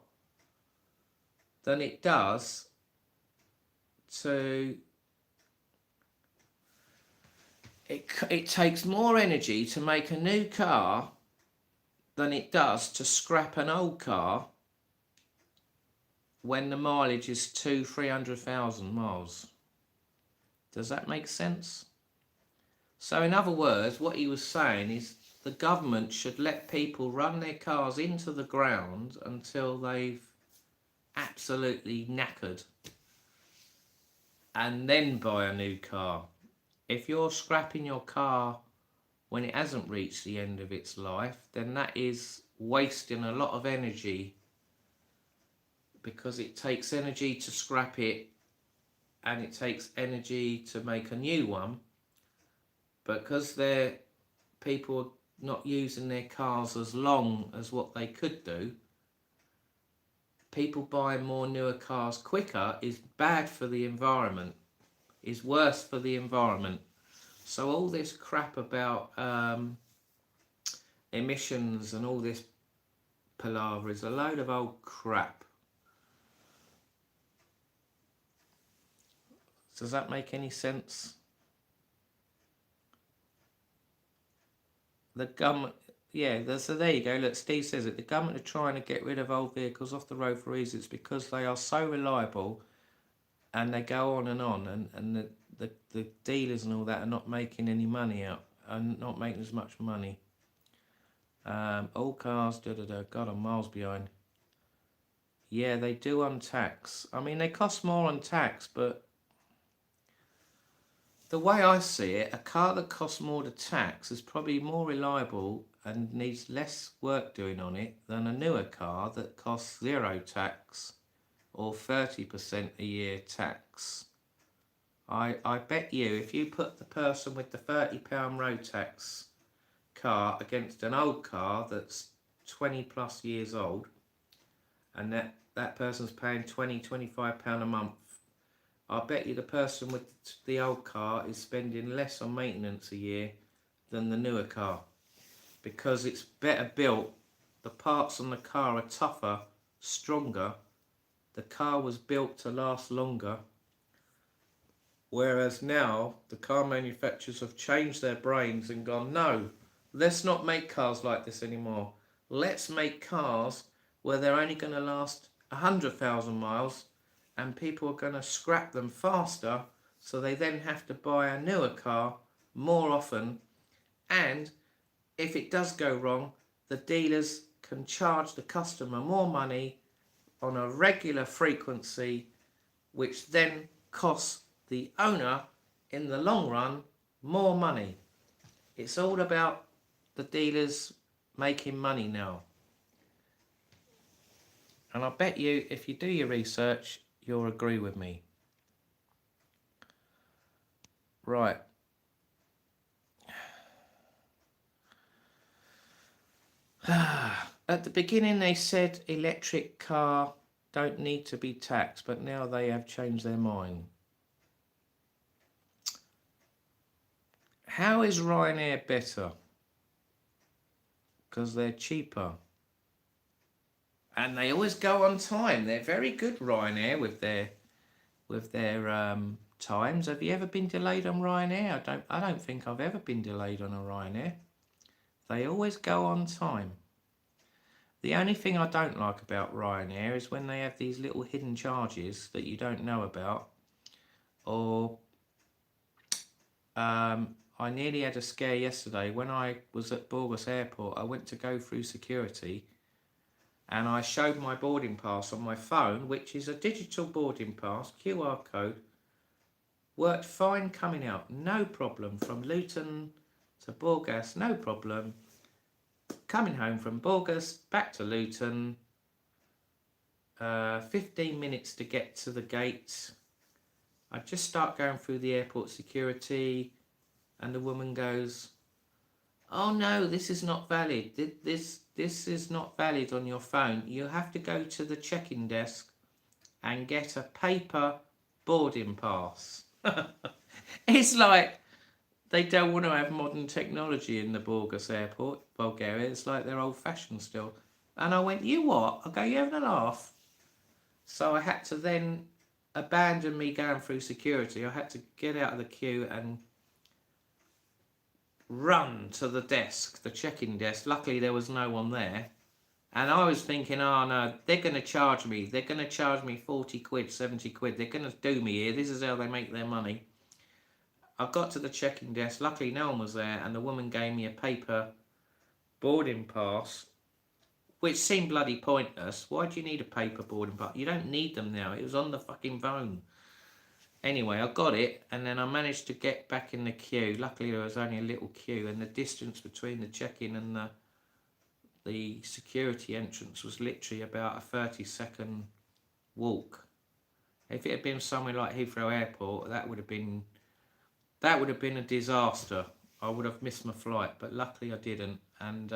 than it does to... It takes more energy to make a new car than it does to scrap an old car when the mileage is 200,000-300,000 miles. Does that make sense? So in other words, what he was saying is the government should let people run their cars into the ground until they've absolutely knackered. and then buy a new car. If you're scrapping your car when it hasn't reached the end of its life, then that is wasting a lot of energy, because it takes energy to scrap it and it takes energy to make a new one. Because people are not using their cars as long as what they could do, people buying more newer cars quicker is bad for the environment, is worse for the environment. So all this crap about emissions and all this palaver is a load of old crap. Does that make any sense? The government, yeah, so there you go. Look, Steve says it. The government are trying to get rid of old vehicles off the road for reasons because they are so reliable, and they go on, and the dealers and all that are not making any money out, and not making as much money. All cars, God, I'm miles behind. Yeah, they do on tax. I mean, they cost more on tax, but the way I see it, a car that costs more to tax is probably more reliable and needs less work doing on it than a newer car that costs zero tax or 30% a year tax. I bet you if you put the person with the £30 road tax car against an old car that's 20 plus years old, and that person's paying £25 a month, I bet you the person with the old car is spending less on maintenance a year than the newer car, because it's better built, the parts on the car are tougher, stronger, the car was built to last longer. Whereas now the car manufacturers have changed their brains and gone, no, let's not make cars like this anymore. Let's make cars where they're only going to last 100,000 miles, and people are going to scrap them faster, so they then have to buy a newer car more often. And if it does go wrong, the dealers can charge the customer more money on a regular frequency, which then costs the owner in the long run more money. It's all about the dealers making money now. And I bet you, if you do your research, you'll agree with me. Right. At the beginning they said electric car don't need to be taxed, but now they have changed their mind. How is Ryanair better? Because they're cheaper. And they always go on time. They're very good, Ryanair, with their times. Have you ever been delayed on Ryanair? I don't think I've ever been delayed on a Ryanair. They always go on time. The only thing I don't like about Ryanair is when they have these little hidden charges that you don't know about. Or I nearly had a scare yesterday when I was at Bourgas Airport. I went to go through security and I showed my boarding pass on my phone, which is a digital boarding pass, QR code. Worked fine coming out, no problem. From Luton to Bourgas, no problem. Coming home from Bourgas back to Luton, 15 minutes to get to the gate. I just start going through the airport security, and the woman goes, "Oh no, this is not valid. This is not valid on your phone. You have to go to the check-in desk and get a paper boarding pass." It's like they don't want to have modern technology in the Bourgas airport, Bulgaria. It's like they're old-fashioned still. And I went, "You what?" I go, "You having a laugh?" So I had to then abandon me going through security. I had to get out of the queue and run to the desk, the check-in desk. Luckily there was no one there. And I was thinking, oh no, they're going to charge me. They're going to charge me 40 quid, 70 quid. They're going to do me here. This is how they make their money. I got to the check-in desk. Luckily no one was there. And the woman gave me a paper boarding pass, which seemed bloody pointless. Why do you need a paper boarding pass? You don't need them now. It was on the fucking phone. Anyway, I got it, and then I managed to get back in the queue. Luckily, there was only a little queue, and the distance between the check-in and the security entrance was literally about a 30-second walk. If it had been somewhere like Heathrow Airport, that would have been a disaster. I would have missed my flight, but luckily I didn't. And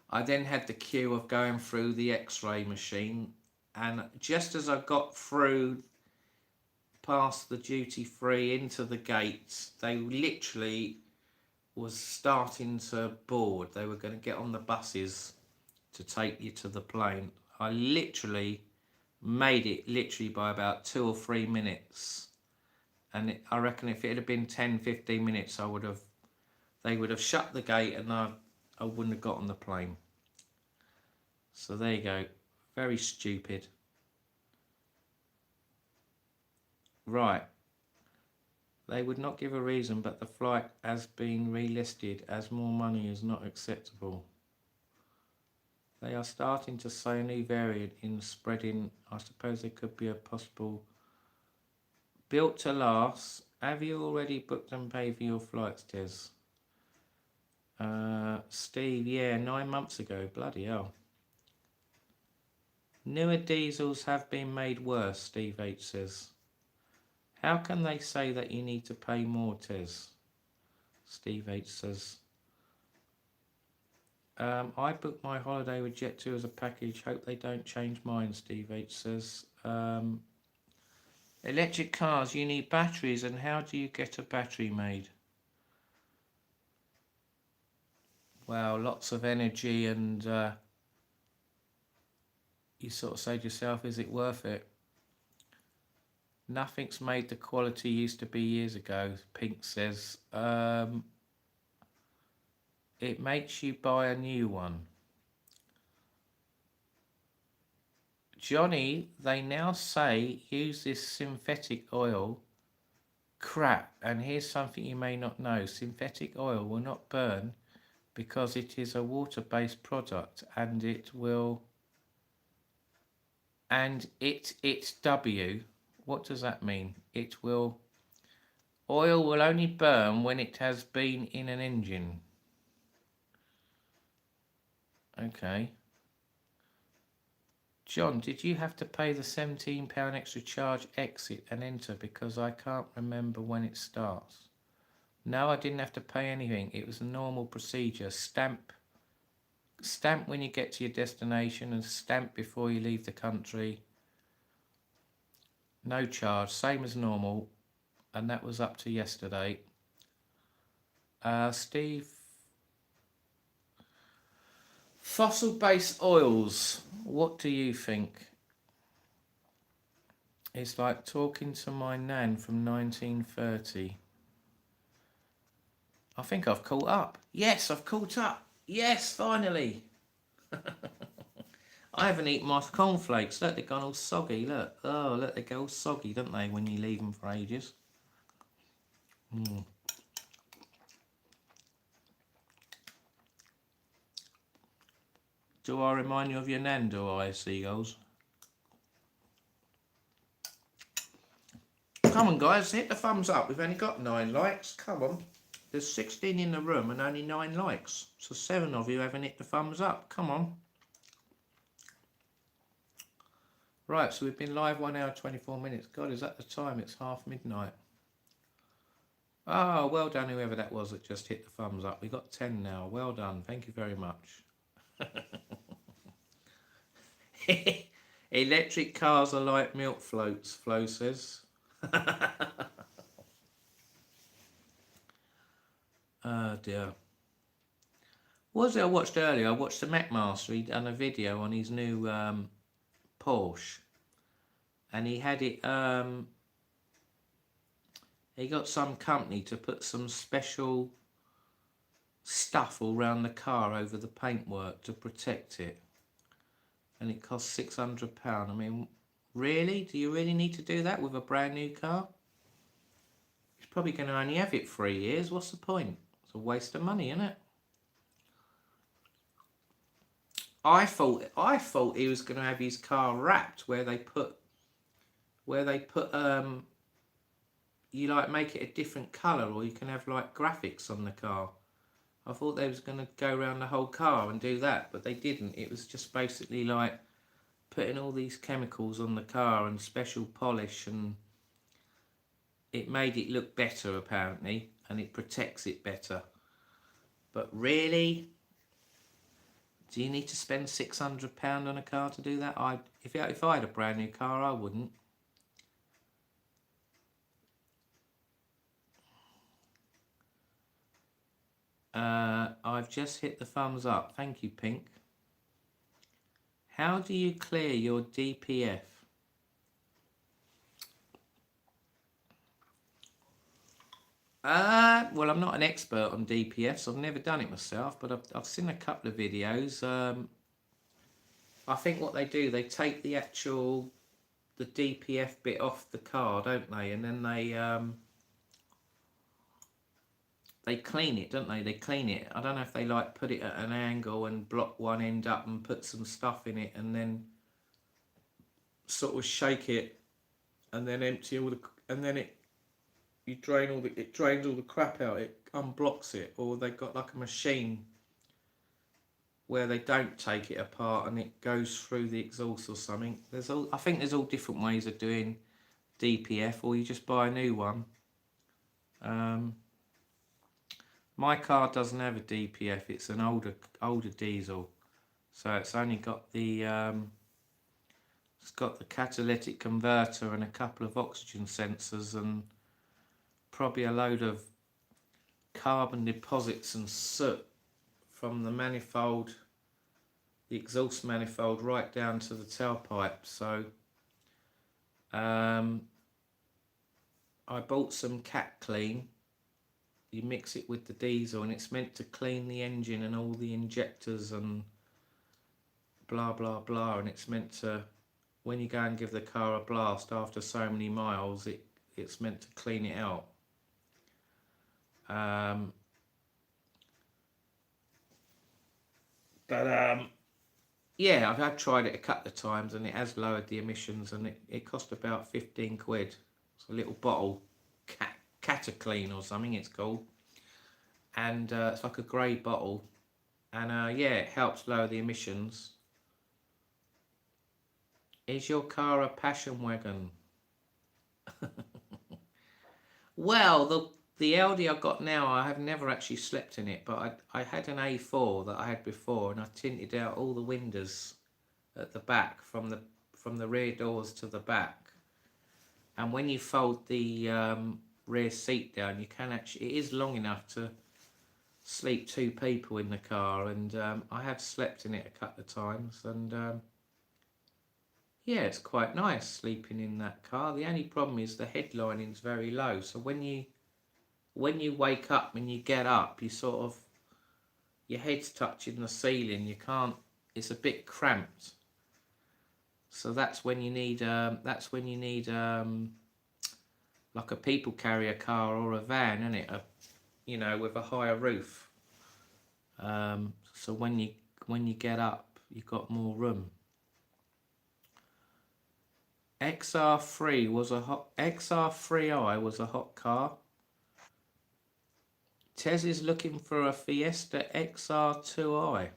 I then had the queue of going through the X-ray machine, and just as I got through past the duty free into the gates, they literally was starting to board. They were going to get on the buses to take you to the plane. I literally made it literally by about 2 or 3 minutes, and I reckon if it had been 10-15 minutes, they would have shut the gate, and I wouldn't have got on the plane. So there you go. Very stupid. Right. They would not give a reason, but the flight has been relisted as more money is not acceptable. They are starting to say a new variant in spreading. I suppose there could be a possible built to last. Have you already booked and paid for your flights, Tez? Steve, yeah, 9 months ago. Bloody hell. Newer diesels have been made worse, Steve H says. How can they say that you need to pay more, Tez? Steve H says. I booked my holiday with Jet2 as a package. Hope they don't change mine, Steve H says. Electric cars, you need batteries, and how do you get a battery made? Well, lots of energy, and you sort of say to yourself, is it worth it? Nothing's made the quality used to be years ago, Pink says. It makes you buy a new one. Johnny, they now say use this synthetic oil. Crap, and here's something you may not know. Synthetic oil will not burn because it is a water-based product, and it will... And it's W. What does that mean? It will... Oil will only burn when it has been in an engine. Okay. John, did you have to pay the £17 extra charge exit and enter because I can't remember when it starts? No, I didn't have to pay anything. It was a normal procedure. Stamp when you get to your destination and stamp before you leave the country. No charge, same as normal, and that was up to yesterday. Steve, fossil-based oils, what do you think? It's like talking to my nan from 1930. I think I've caught up. Yes, I've caught up. Yes, finally. I haven't eaten my cornflakes. Look, they've gone all soggy. Look. Oh, look, they go all soggy, don't they, when you leave them for ages. Do I remind you of your nan, do I, seagulls? Come on, guys, hit the thumbs up. We've only got 9 likes. Come on. There's 16 in the room and only 9 likes. So 7 of you haven't hit the thumbs up. Come on. Right, so we've been live 1 hour 24 minutes. God, is that the time? It's midnight. Oh, well done, whoever that was that just hit the thumbs up. We got 10 now. Well done. Thank you very much. Electric cars are like milk floats, Flo says. Oh dear. What was it I watched earlier? I watched the Macmaster. He'd done a video on his new Porsche, and he had it. He got some company to put some special stuff all around the car over the paintwork to protect it, and it cost £600. I mean, really? Do you really need to do that with a brand new car? He's probably going to only have it 3 years. What's the point? It's a waste of money, isn't it? I thought he was going to have his car wrapped where they put where they put you like make it a different colour, or you can have like graphics on the car. I thought they was going to go around the whole car and do that, but they didn't. It was just basically like putting all these chemicals on the car and special polish, and it made it look better apparently, and it protects it better. But really, do you need to spend £600 on a car to do that? If I had a brand new car, I wouldn't. I've just hit the thumbs up. Thank you, Pink. How do you clear your DPF? Well, I'm not an expert on DPFs. I've never done it myself, but I've seen a couple of videos. I think what they do, they take the DPF bit off the car, don't they? And then they clean it, don't they? They clean it. I don't know if they like put it at an angle and block one end up and put some stuff in it, and then sort of shake it, and then empty all the, and then it drains all the crap out. It unblocks it, or they got like a machine where they don't take it apart and it goes through the exhaust or something. I think there's all different ways of doing DPF, or you just buy a new one. My car doesn't have a DPF. It's an older diesel, so it's only got the it's got the catalytic converter and a couple of oxygen sensors, and probably a load of carbon deposits and soot from the manifold, the exhaust manifold, right down to the tailpipe. So I bought some Cat Clean. You mix it with the diesel, and it's meant to clean the engine and all the injectors and blah blah blah, and it's meant to, when you go and give the car a blast after so many miles, it's meant to clean it out. Yeah, I've tried it a couple of times, and it has lowered the emissions, and it cost about 15 quid. It's a little bottle, Cataclean or something it's called, and it's like a grey bottle, and yeah, it helps lower the emissions. Is your car a passion wagon? Well, the Audi I've got now, I have never actually slept in it, but I had an A4 that I had before, and I tinted out all the windows at the back, from the rear doors to the back. And when you fold the rear seat down, you can actually, it is long enough to sleep two people in the car, and I have slept in it a couple of times, and yeah, it's quite nice sleeping in that car. The only problem is the headlining's very low, so when you wake up and you get up, you sort of, your head's touching the ceiling. You can't, it's a bit cramped. So that's when you need like a people carrier car or a van, isn't it? You know, with a higher roof. So when you get up, you've got more room. XR3i was a hot car. Tez is looking for a Fiesta XR2i.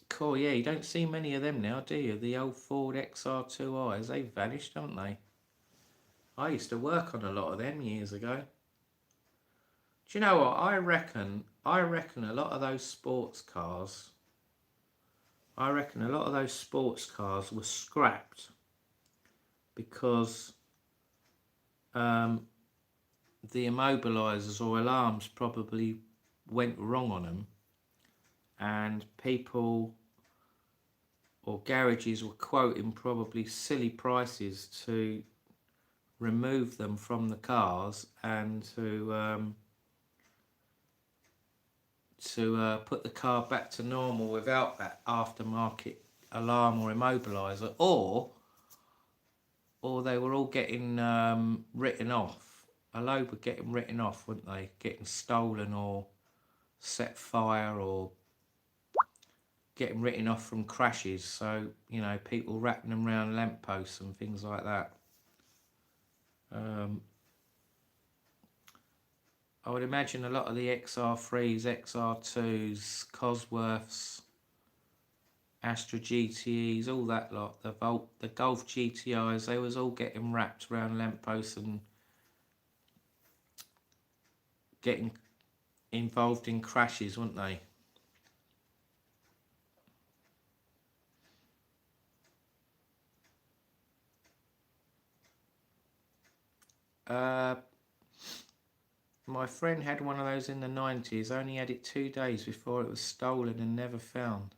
Cool, yeah, you don't see many of them now, do you? The old Ford XR2is, they've vanished, haven't they? I used to work on a lot of them years ago. Do you know what? I reckon a lot of those sports cars, were scrapped because the immobilizers or alarms probably went wrong on them, and people or garages were quoting probably silly prices to remove them from the cars and to put the car back to normal without that aftermarket alarm or immobilizer, or they were all getting written off. A load were getting written off, weren't they? Getting stolen or set fire, or getting written off from crashes. So, you know, people wrapping them around lampposts and things like that. I would imagine a lot of the XR3s, XR2s, Cosworths, Astra GTEs, all that lot, the Golf GTIs, they was all getting wrapped around lampposts and getting involved in crashes, weren't they? My friend had one of those in the 90s, only had it 2 days before it was stolen and never found.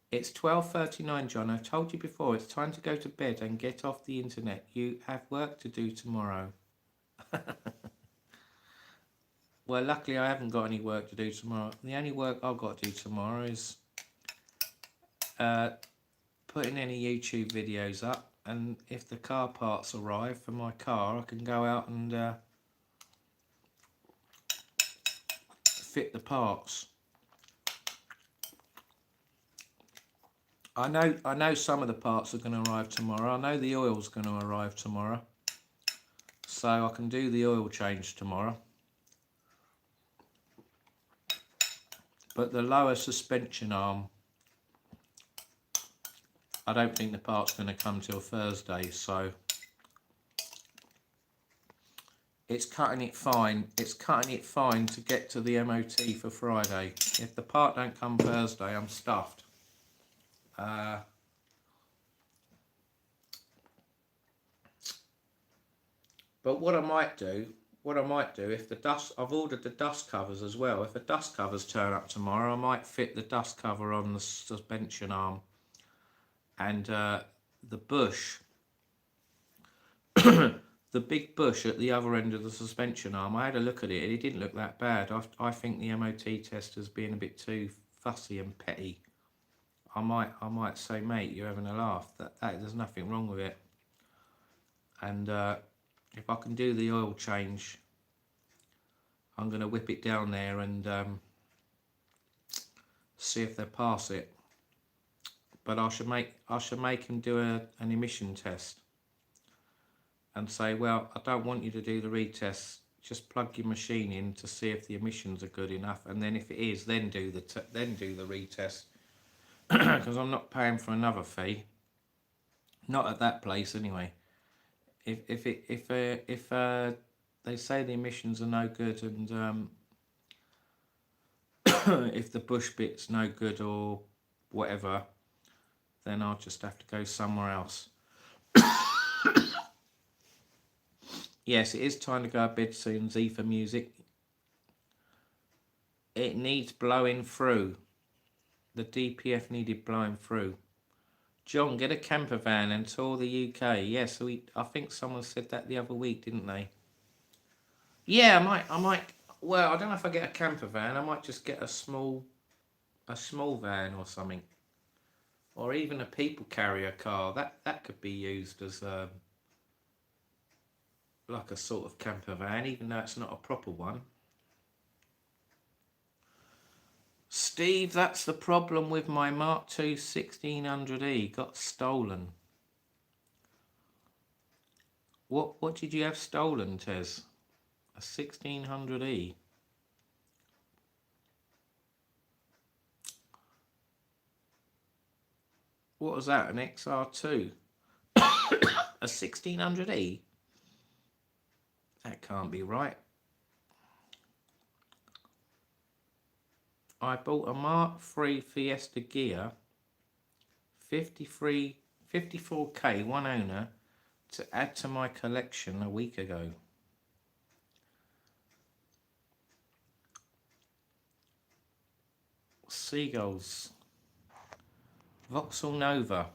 It's 12:39, John. I've told you before, it's time to go to bed and get off the internet. You have work to do tomorrow. Well, luckily I haven't got any work to do tomorrow. The only work I've got to do tomorrow is putting any YouTube videos up, and if the car parts arrive for my car, I can go out and fit the parts. I know some of the parts are going to arrive tomorrow. I know the oil's going to arrive tomorrow, so I can do the oil change tomorrow. But the lower suspension arm, I don't think the part's going to come till Thursday, so it's cutting it fine. It's cutting it fine to get to the MOT for Friday. If the part don't come Thursday, I'm stuffed. But what I might do, if the dust, I've ordered the dust covers as well. If the dust covers turn up tomorrow, I might fit the dust cover on the suspension arm. And the bush, the big bush at the other end of the suspension arm, I had a look at it and it didn't look that bad. I think the MOT tester's being a bit too fussy and petty. I might say, mate, you're having a laugh. That there's nothing wrong with it. And if I can do the oil change, I'm going to whip it down there and see if they pass it. But I should make him do an emission test and say, well, I don't want you to do the retest. Just plug your machine in to see if the emissions are good enough, and then if it is, then do the retest. Because I'm not paying for another fee. Not at that place anyway. If they say the emissions are no good and if the bush bit's no good or whatever, then I'll just have to go somewhere else. Yes, it is time to go to bed soon, Z for music. It needs blowing through. The DPF needed blowing through. John, get a camper van and tour the UK. Yes, I think someone said that the other week, didn't they? Yeah, I might. Well, I don't know if I get a camper van. I might just get a small van or something, or even a people carrier car. That could be used as like a sort of camper van, even though it's not a proper one. Steve, that's the problem with my Mark II 1600E. Got stolen. What did you have stolen, Tez? A 1600E. What was that? An XR2? A 1600E? That can't be right. I bought a Mark III Fiesta Gear, 54K, one owner, to add to my collection a week ago. Seagulls. Vauxhall Nova.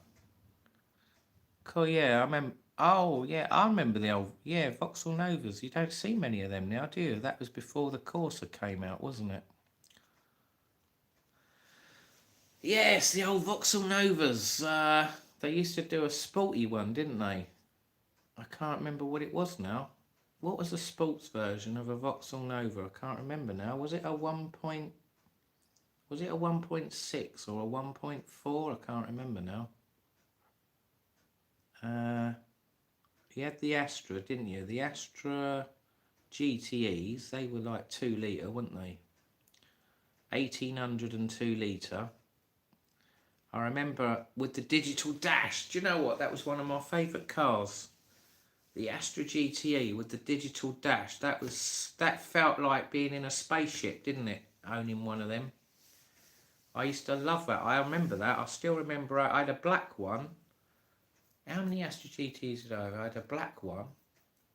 Cool, yeah, I remember. Oh, yeah, I remember the old, yeah, Vauxhall Novas. You don't see many of them now, do you? That was before the Corsa came out, wasn't it? Yes, the old Vauxhall Novas. They used to do a sporty one, didn't they? I can't remember what it was now. what was the sports version of a Vauxhall Nova? I can't remember now. Was it a 1.6 or a 1.4? I can't remember now. You had the Astra, didn't you? The Astra GTEs, they were like 2 litre, weren't they? 1800 and 2 litre. I remember with the digital dash. Do you know what? That was one of my favourite cars. The Astra GTE with the digital dash. That felt like being in a spaceship, didn't it? Owning one of them. I used to love that. I remember that. I still remember I had a black one. How many Astra GTEs did I have? I had a black one,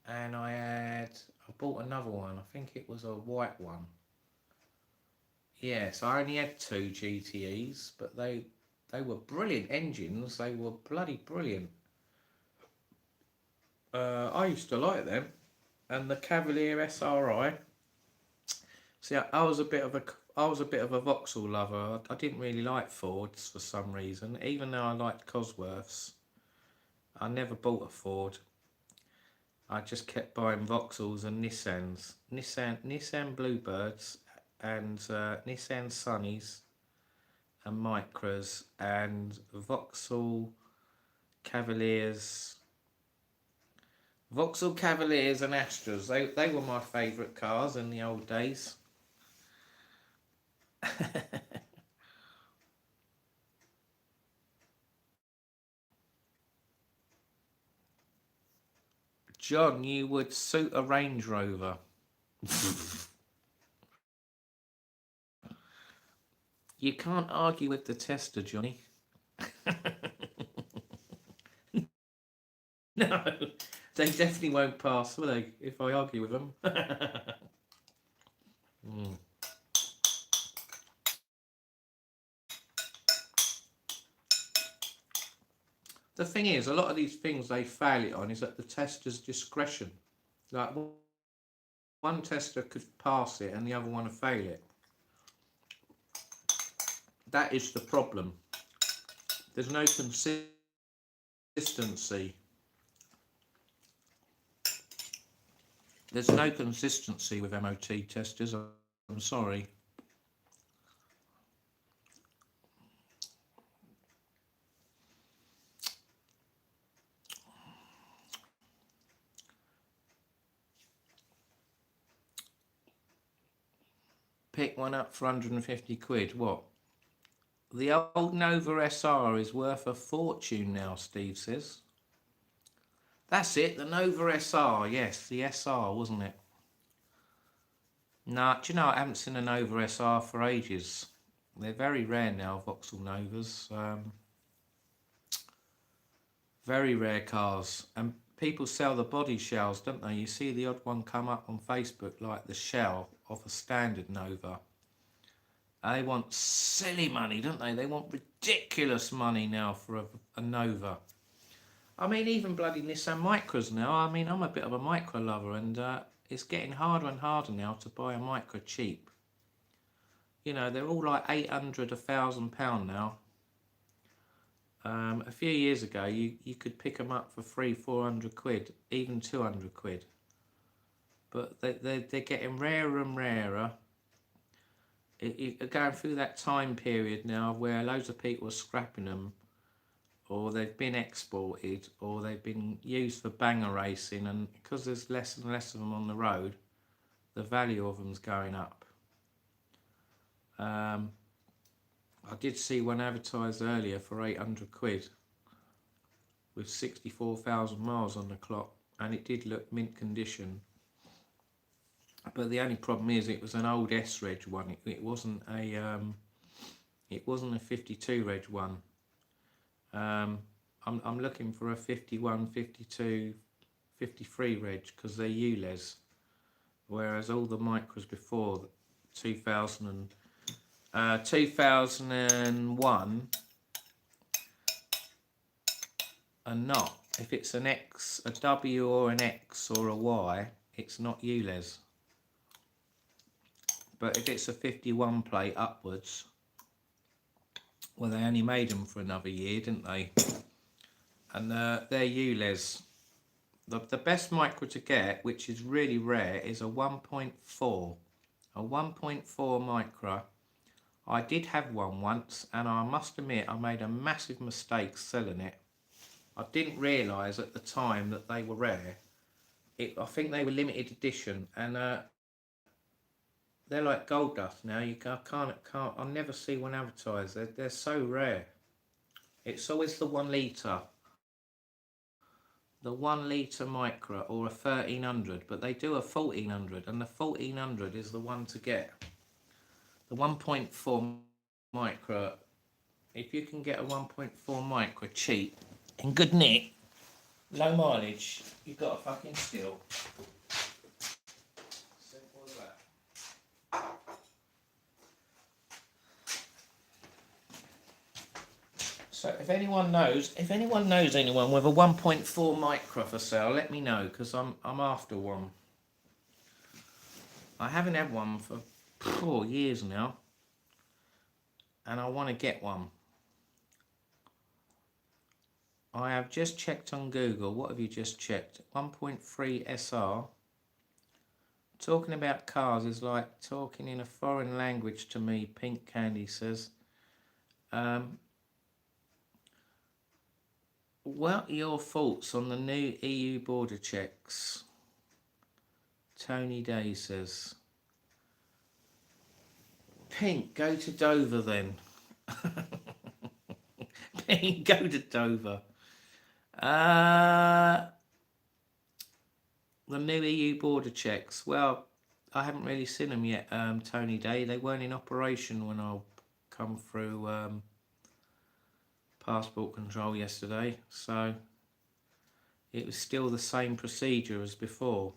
and I bought another one. I think it was a white one. Yes, I only had 2 GTEs, but they were brilliant engines. They were bloody brilliant. I used to like them, and the Cavalier SRI. See, I was a bit of a Vauxhall lover. I didn't really like Fords for some reason, even though I liked Cosworths. I never bought a Ford. I just kept buying Vauxhalls and Nissans, Nissan Bluebirds, and Nissan Sunnies, and Micras, and Vauxhall Cavaliers. Vauxhall Cavaliers and Astras, they were my favourite cars in the old days. John, you would suit a Range Rover. You can't argue with the tester, Johnny. No, they definitely won't pass, will they, if I argue with them? The thing is, a lot of these things they fail it on is at the tester's discretion. Like, one tester could pass it and the other one would fail it. That is the problem. There's no consistency. There's no consistency with MOT testers. I'm sorry. Pick one up for 150 quid. What? The old Nova SR is worth a fortune now, Steve says. That's it, the Nova SR. Yes, the SR, wasn't it? Nah, do you know, I haven't seen a Nova SR for ages. They're very rare now, Vauxhall Novas. Very rare cars. And people sell the body shells, don't they? You see the odd one come up on Facebook, like the shell of a standard Nova. They want silly money, don't they? They want ridiculous money now for a Nova. I mean, even bloody Nissan Micras now. I mean, I'm a bit of a Micra lover, and it's getting harder and harder now to buy a Micra cheap. You know, they're all like £800, £1,000 now. A few years ago, you could pick them up for 300-400 quid, even 200 quid. But they're getting rarer and rarer. You're going through that time period now where loads of people are scrapping them, or they've been exported, or they've been used for banger racing, and because there's less and less of them on the road, the value of them's going up. I did see one advertised earlier for 800 quid with 64,000 miles on the clock, and it did look mint condition. But the only problem is it was an old S-Reg one. It wasn't a 52 Reg one. I'm looking for a 51, 52, 53 Reg because they're ULEZ, whereas all the Micras before 2001 are not. If it's an X, a W or an X or a Y, it's not ULEZ. But if it's a 51 plate upwards, well, they only made them for another year, didn't they? And they're ULEZ. The best micro to get, which is really rare, is a 1.4. A 1.4 micro. I did have one once, and I must admit I made a massive mistake selling it. I didn't realise at the time that they were rare. I think they were limited edition, and they're like gold dust now. I never see one advertised. They're so rare. It's always the 1 litre. The 1 litre micro or a 1300, but they do a 1400, and the 1400 is the one to get. The 1.4 micro, if you can get a 1.4 micro cheap, in good nick, low mileage, you've got a fucking steal. Simple as that. So if anyone knows anyone with a 1.4 micro for sale, let me know, because I'm after one. I haven't had one for 4 years now, and I want to get one. I have just checked on Google. What have you just checked? 1.3 SR. Talking about cars is like talking in a foreign language to me, Pink Candy says. What are your thoughts on the new EU border checks? Tony Day says. Pink, go to Dover then. Pink, go to Dover. The new EU border checks. Well, I haven't really seen them yet, Tony Day. They weren't in operation when I come through passport control yesterday, so it was still the same procedure as before.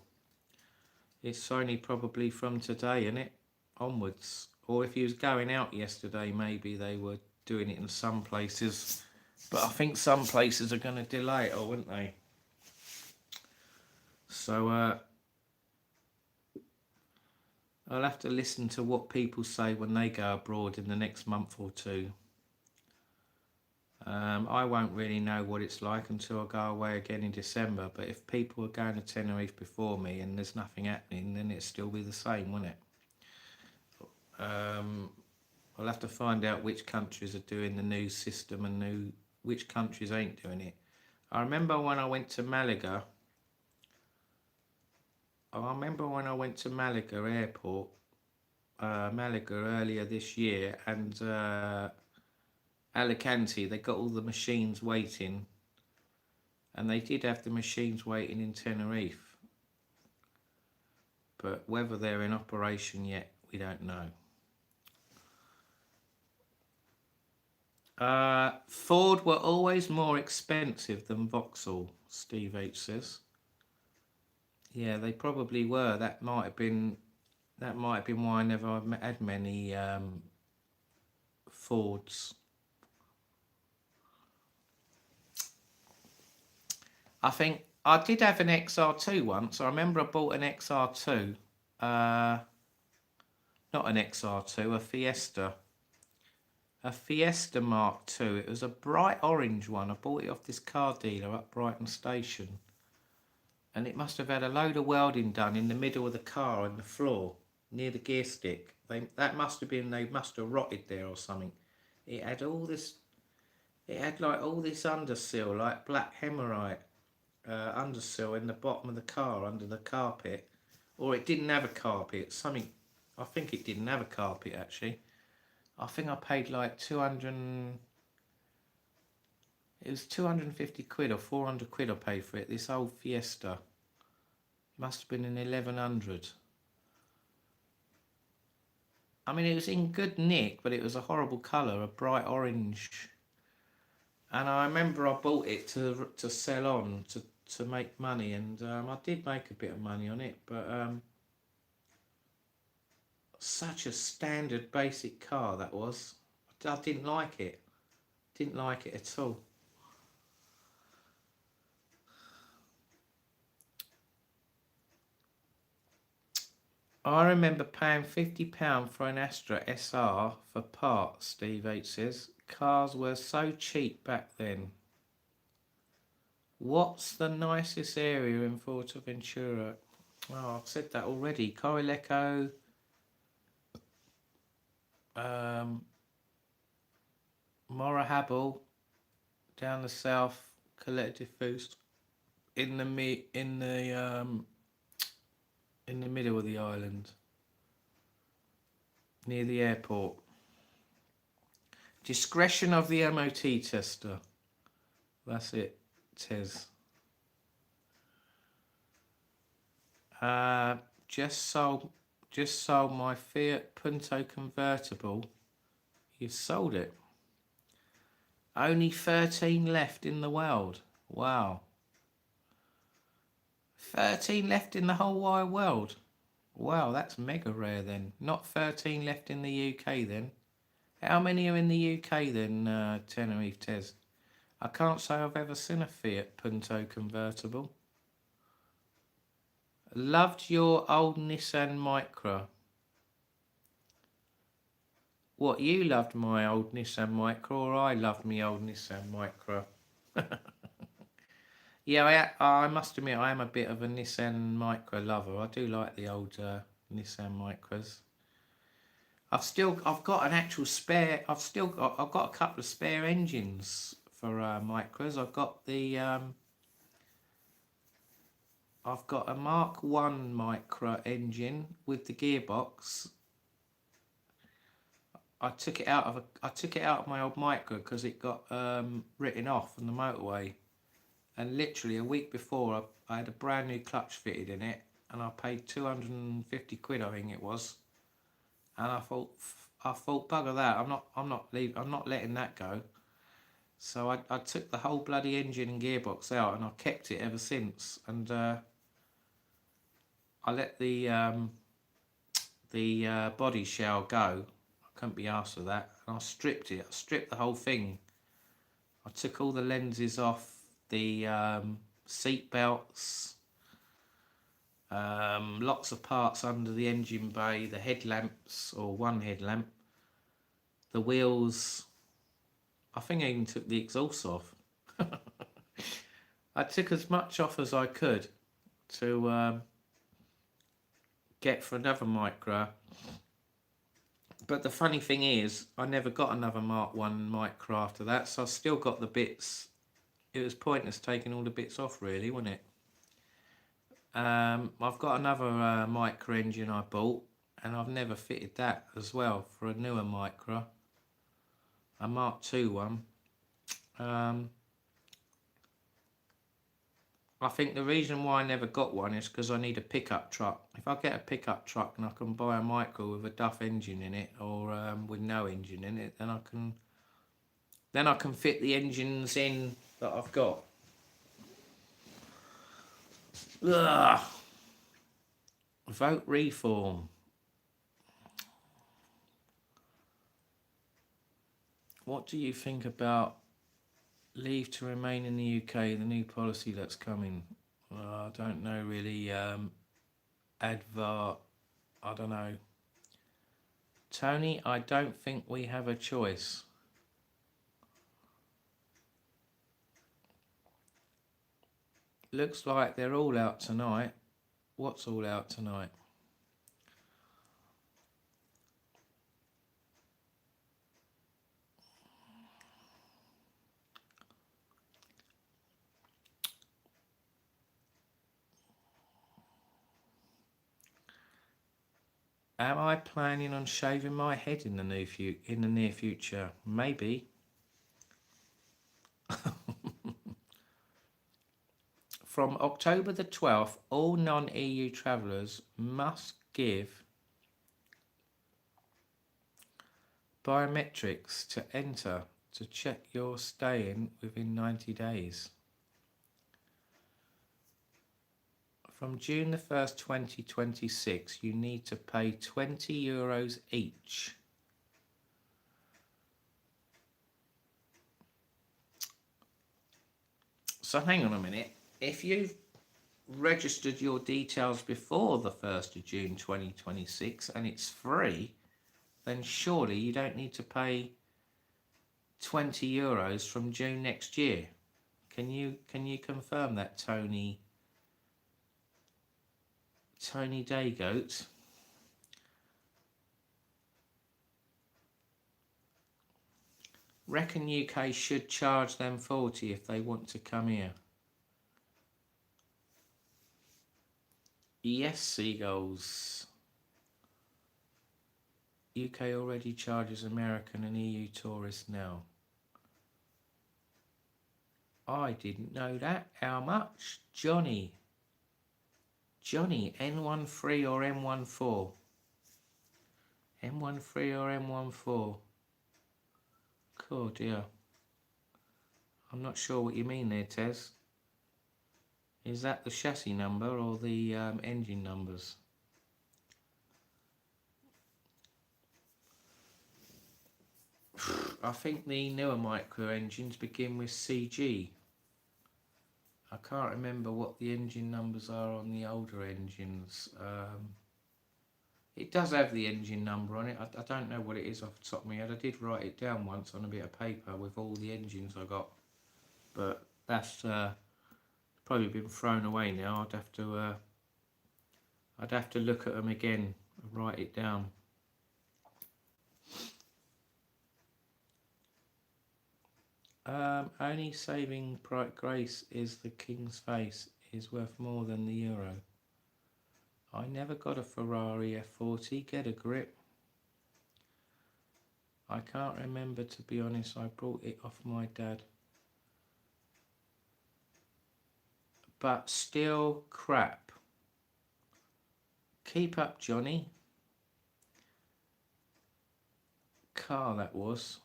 It's only probably from today, isn't it, onwards. Or if he was going out yesterday, maybe they were doing it in some places. But I think some places are going to delay it, wouldn't they? So I'll have to listen to what people say when they go abroad in the next month or two. I won't really know what it's like until I go away again in December. But if people are going to Tenerife before me and there's nothing happening, then it'll still be the same, won't it? I'll have to find out which countries are doing the new system and which countries ain't doing it. I remember when I went to Malaga. Airport, Malaga earlier this year, and Alicante, they got all the machines waiting, and they did have the machines waiting in Tenerife, but whether they're in operation yet, we don't know. Ford were always more expensive than Vauxhall, Steve H says. Yeah, they probably were. That might have been why I never had many Fords. I think I did have an XR2 once. I remember I bought an XR2. Not an XR2, a Fiesta. A Fiesta Mark II. It was a bright orange one. I bought it off this car dealer up Brighton Station. And it must have had a load of welding done in the middle of the car on the floor, near the gear stick. They must have rotted there or something. It had like all this undersill, like black hemerite undersill in the bottom of the car, under the carpet. Or it didn't have a carpet, I think it didn't have a carpet actually. I think I paid like 250 quid or 400 quid I paid for it, this old Fiesta. It must have been an 1100. I mean, it was in good nick, but it was a horrible colour, a bright orange. And I remember I bought it to sell on, to make money, and I did make a bit of money on it, but such a standard basic car that was. I didn't like it. Didn't like it at all. I remember paying £50 for an Astra SR for parts, Steve H says. Cars were so cheap back then. What's the nicest area in Fuerteventura? Oh, I've said that already. Corileco, Morrahabel, down the south, Caleta de Fust, in the middle of the island, near the airport. Discretion of the MOT tester. That's it, Tez. Just sold my Fiat Punto convertible. You've sold it. Only 13 left in the world. Wow. 13 left in the whole wide world. Wow, that's mega rare then. Not 13 left in the UK then. How many are in the UK then, Tenerife Tez? I can't say I've ever seen a Fiat Punto convertible. Loved your old Nissan Micra. What, you loved my old Nissan Micra, or I loved my old Nissan Micra? Yeah, I must admit I am a bit of a Nissan Micra lover. I do like the old Nissan Micras. I've got an actual spare. I've got a couple of spare engines for Micras. I've got a Mark 1 Micra engine with the gearbox. I took it out of my old Micra because it got written off on the motorway. And literally a week before, I had a brand new clutch fitted in it, and I paid 250 quid, I think it was. And I thought, bugger that, I'm not letting that go. So I took the whole bloody engine and gearbox out, and I kept it ever since. And I let the body shell go. I couldn't be arsed with that, and I stripped it. I stripped the whole thing. I took all the lenses off, the seat belts, lots of parts under the engine bay, the headlamps, or one headlamp, the wheels. I think I even took the exhaust off. I took as much off as I could to get for another Micra. But the funny thing is, I never got another Mark 1 Micra after that, so I've still got the bits. It was pointless taking all the bits off, really, wasn't it? I've got another Micra engine I bought, and I've never fitted that as well for a newer Micra, a Mark 2 one. I think the reason why I never got one is because I need a pickup truck. If I get a pickup truck and I can buy a Micra with a Duff engine in it, or with no engine in it, then I can fit the engines in that I've got. Ugh. Vote reform. What do you think about leave to remain in the UK, the new policy that's coming? I don't know really. Advar, I don't know. Tony, I don't think we have a choice. Looks like they're all out tonight. What's all out tonight? Am I planning on shaving my head in the near future? Maybe. From October the 12th, all non-EU travellers must give biometrics to enter to check you're staying within 90 days. From June the 1st, 2026, you need to pay €20 each. So hang on a minute. If you've registered your details before the 1st of June 2026 and it's free, then surely you don't need to pay €20 from June next year. Can you confirm that, Tony Daygoat? Reckon UK should charge them 40 if they want to come here. Yes, seagulls. UK already charges American and EU tourists now. I didn't know that. How much? Johnny, N13 or M14? M13 or M14? Cool, dear. I'm not sure what you mean there, Tez. Is that the chassis number or the engine numbers? I think the newer micro engines begin with CG. I can't remember what the engine numbers are on the older engines. It does have the engine number on it. I don't know what it is off the top of my head. I did write it down once on a bit of paper with all the engines I got, but that's probably been thrown away now. I'd have to look at them again and write it down. Only saving grace is the King's face is worth more than the euro. I never got a Ferrari F40, get a grip. I can't remember, to be honest. I brought it off my dad. But still crap. Keep up, Johnny. Car that was.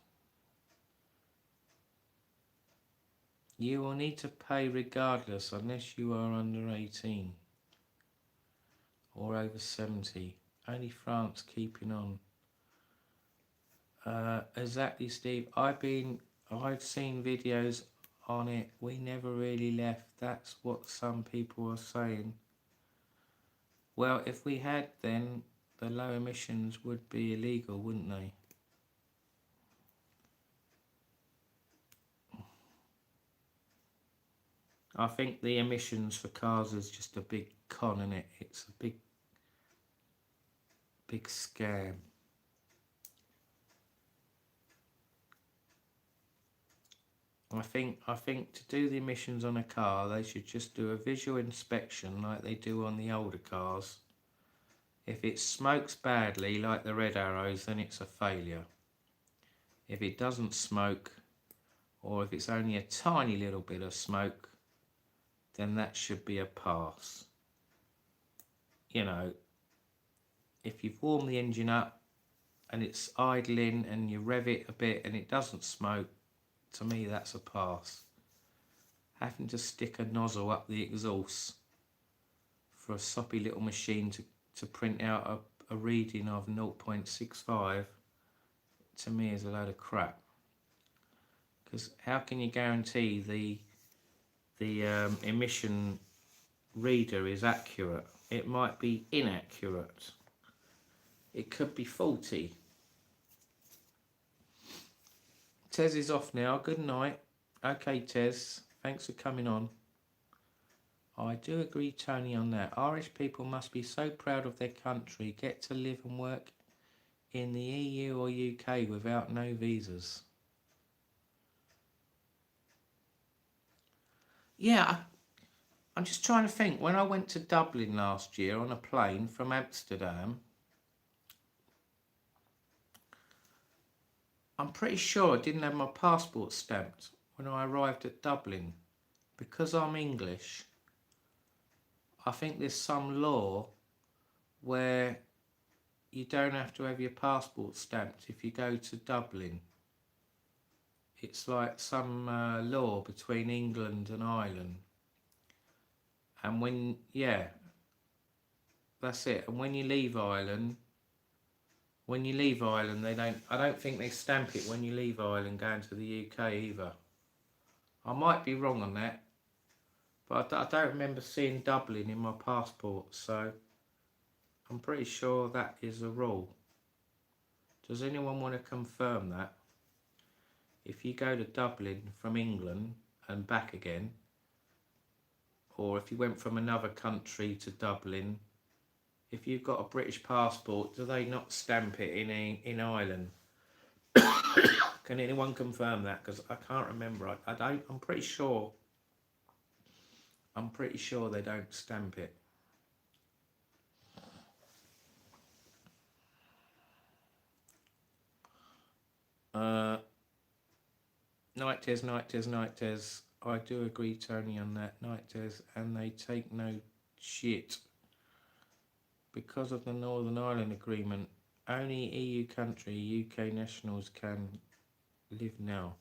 You will need to pay regardless unless you are under 18 or over 70. Only France keeping on. Exactly, Steve. I've seen videos on it. We never really left. That's what some people are saying. Well, if we had, then the low emissions would be illegal, wouldn't they? I think the emissions for cars is just a big con, isn't it? It's a big scam. I think to do the emissions on a car, they should just do a visual inspection like they do on the older cars. If it smokes badly, like the red arrows, then it's a failure. If it doesn't smoke, or if it's only a tiny little bit of smoke, then that should be a pass. You know, if you've warmed the engine up and it's idling and you rev it a bit and it doesn't smoke, to me that's a pass. Having to stick a nozzle up the exhaust for a soppy little machine to print out a reading of 0.65, to me is a load of crap. Because how can you guarantee the emission reader is accurate? It might be inaccurate. It could be faulty. Tez is off now. Good night. Okay, Tez. Thanks for coming on. I do agree, Tony, on that. Irish people must be so proud of their country. Get to live and work in the EU or UK without no visas. Yeah, I'm just trying to think. When I went to Dublin last year on a plane from Amsterdam, I'm pretty sure I didn't have my passport stamped when I arrived at Dublin. Because I'm English, I think there's some law where you don't have to have your passport stamped if you go to Dublin. It's like some law between England and Ireland. And when, yeah, that's it. And when you leave Ireland, they don't, I don't think they stamp it when you leave Ireland going to the UK either. I might be wrong on that, but I don't remember seeing Dublin in my passport, so I'm pretty sure that is a rule. Does anyone want to confirm that? If you go to Dublin from England and back again, or if you went from another country to Dublin, if you've got a British passport, do they not stamp it in Ireland? Can anyone confirm that? Because I can't remember. I don't. I'm pretty sure. I'm pretty sure they don't stamp it. Night Tez. I do agree, Tony, on that. Night Tez, and they take no shit. Because of the Northern Ireland Agreement, only EU country, UK nationals can live now.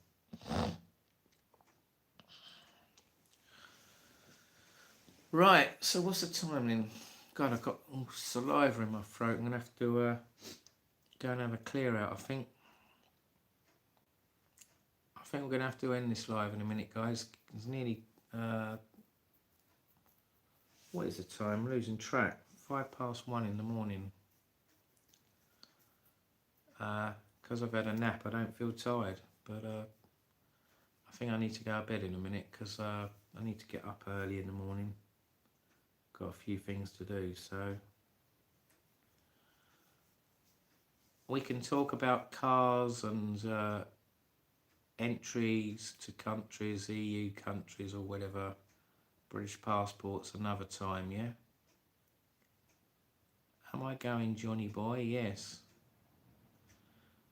Right, so what's the time then? God, I've got saliva in my throat. I'm going to have to go and have a clear out, I think. I think we're going to have to end this live in a minute, guys. It's nearly... what is the time? I'm losing track. 1:05 in the morning. Because I've had a nap, I don't feel tired. But I think I need to go to bed in a minute because I need to get up early in the morning. Got a few things to do, so... We can talk about cars and entries to countries, EU countries or whatever, British passports another time, yeah? Am I going, Johnny boy? Yes.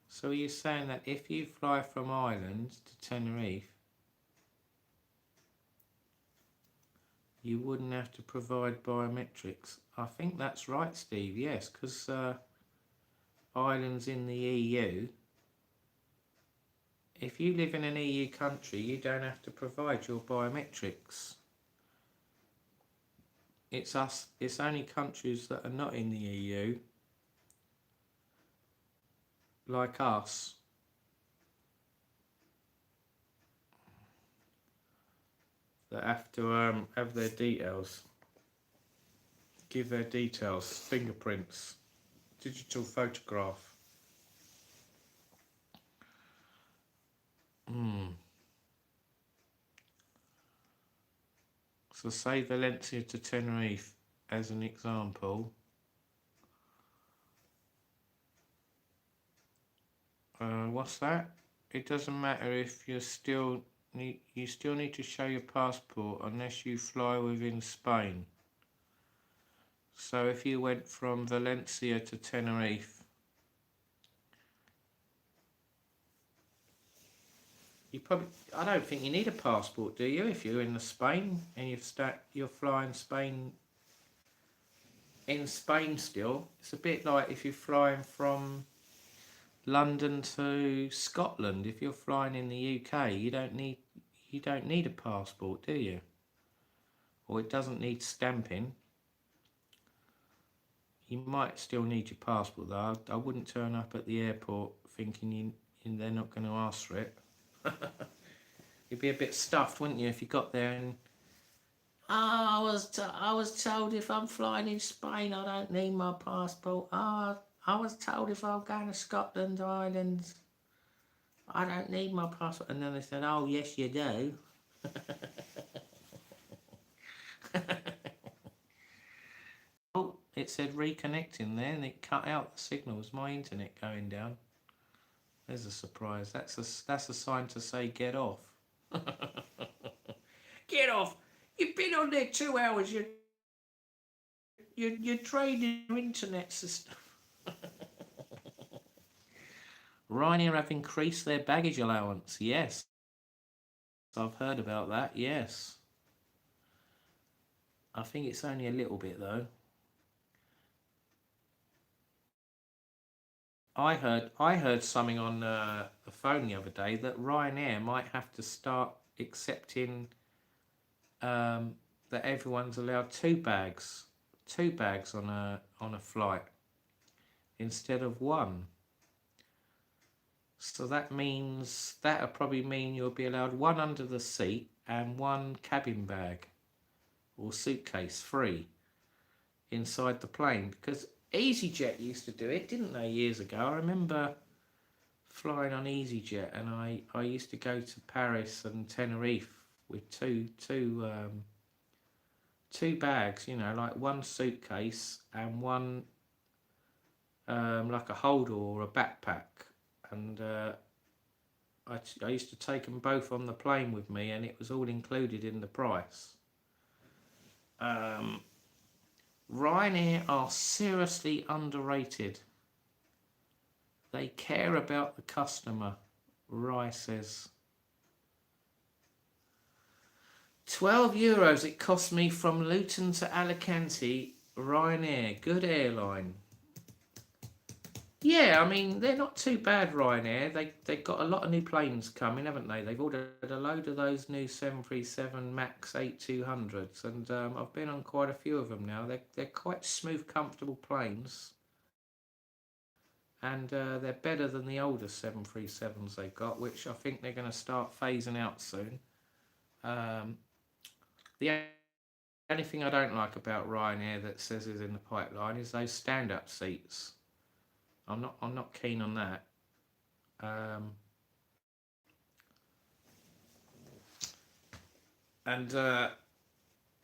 So are you saying that if you fly from Ireland to Tenerife, you wouldn't have to provide biometrics? I think that's right, Steve, yes, because Ireland's in the EU. If you live in an EU country, you don't have to provide your biometrics. It's only countries that are not in the EU, like us, that have to have their details, give their details, fingerprints, digital photograph. So say Valencia to Tenerife as an example. What's that? It doesn't matter if you still need to show your passport unless you fly within Spain. So if you went from Valencia to Tenerife, I don't think you need a passport, do you? If you're in the Spain and you're flying Spain in Spain still, it's a bit like if you're flying from London to Scotland. If you're flying in the UK, you don't need a passport, do you? Or it doesn't need stamping. You might still need your passport though. I wouldn't turn up at the airport thinking they're not going to ask for it. You'd be a bit stuffed, wouldn't you, if you got there and I was told if I'm flying in Spain I don't need my passport. I was told if I'm going to Scotland, Ireland, I don't need my passport. And then they said, oh yes you do. Oh, it said reconnecting there and it cut out the signal. It was my internet going down. There's a surprise. That's a sign to say get off. Get off! You've been on there 2 hours. You're trading your internet system. Ryanair have increased their baggage allowance. Yes, I've heard about that. Yes, I think it's only a little bit though. I heard something on the phone the other day that Ryanair might have to start accepting that everyone's allowed two bags on a flight instead of one. So that'll probably mean you'll be allowed one under the seat and one cabin bag or suitcase free inside the plane, because EasyJet used to do it, didn't they, years ago? I remember flying on EasyJet and I used to go to Paris and Tenerife with two bags, you know, like one suitcase and one like a holder or a backpack. And I used to take them both on the plane with me, and it was all included in the price. Ryanair are seriously underrated. They care about the customer, Rye says. €12 it cost me from Luton to Alicante. Ryanair, good airline. Yeah, I mean, they're not too bad, Ryanair. They've got a lot of new planes coming, haven't they? They've ordered a load of those new 737 MAX 8200s, and I've been on quite a few of them now. They're quite smooth, comfortable planes, and they're better than the older 737s they've got, which I think they're going to start phasing out soon. The only thing I don't like about Ryanair that says is in the pipeline is those stand-up seats. I'm not keen on that. And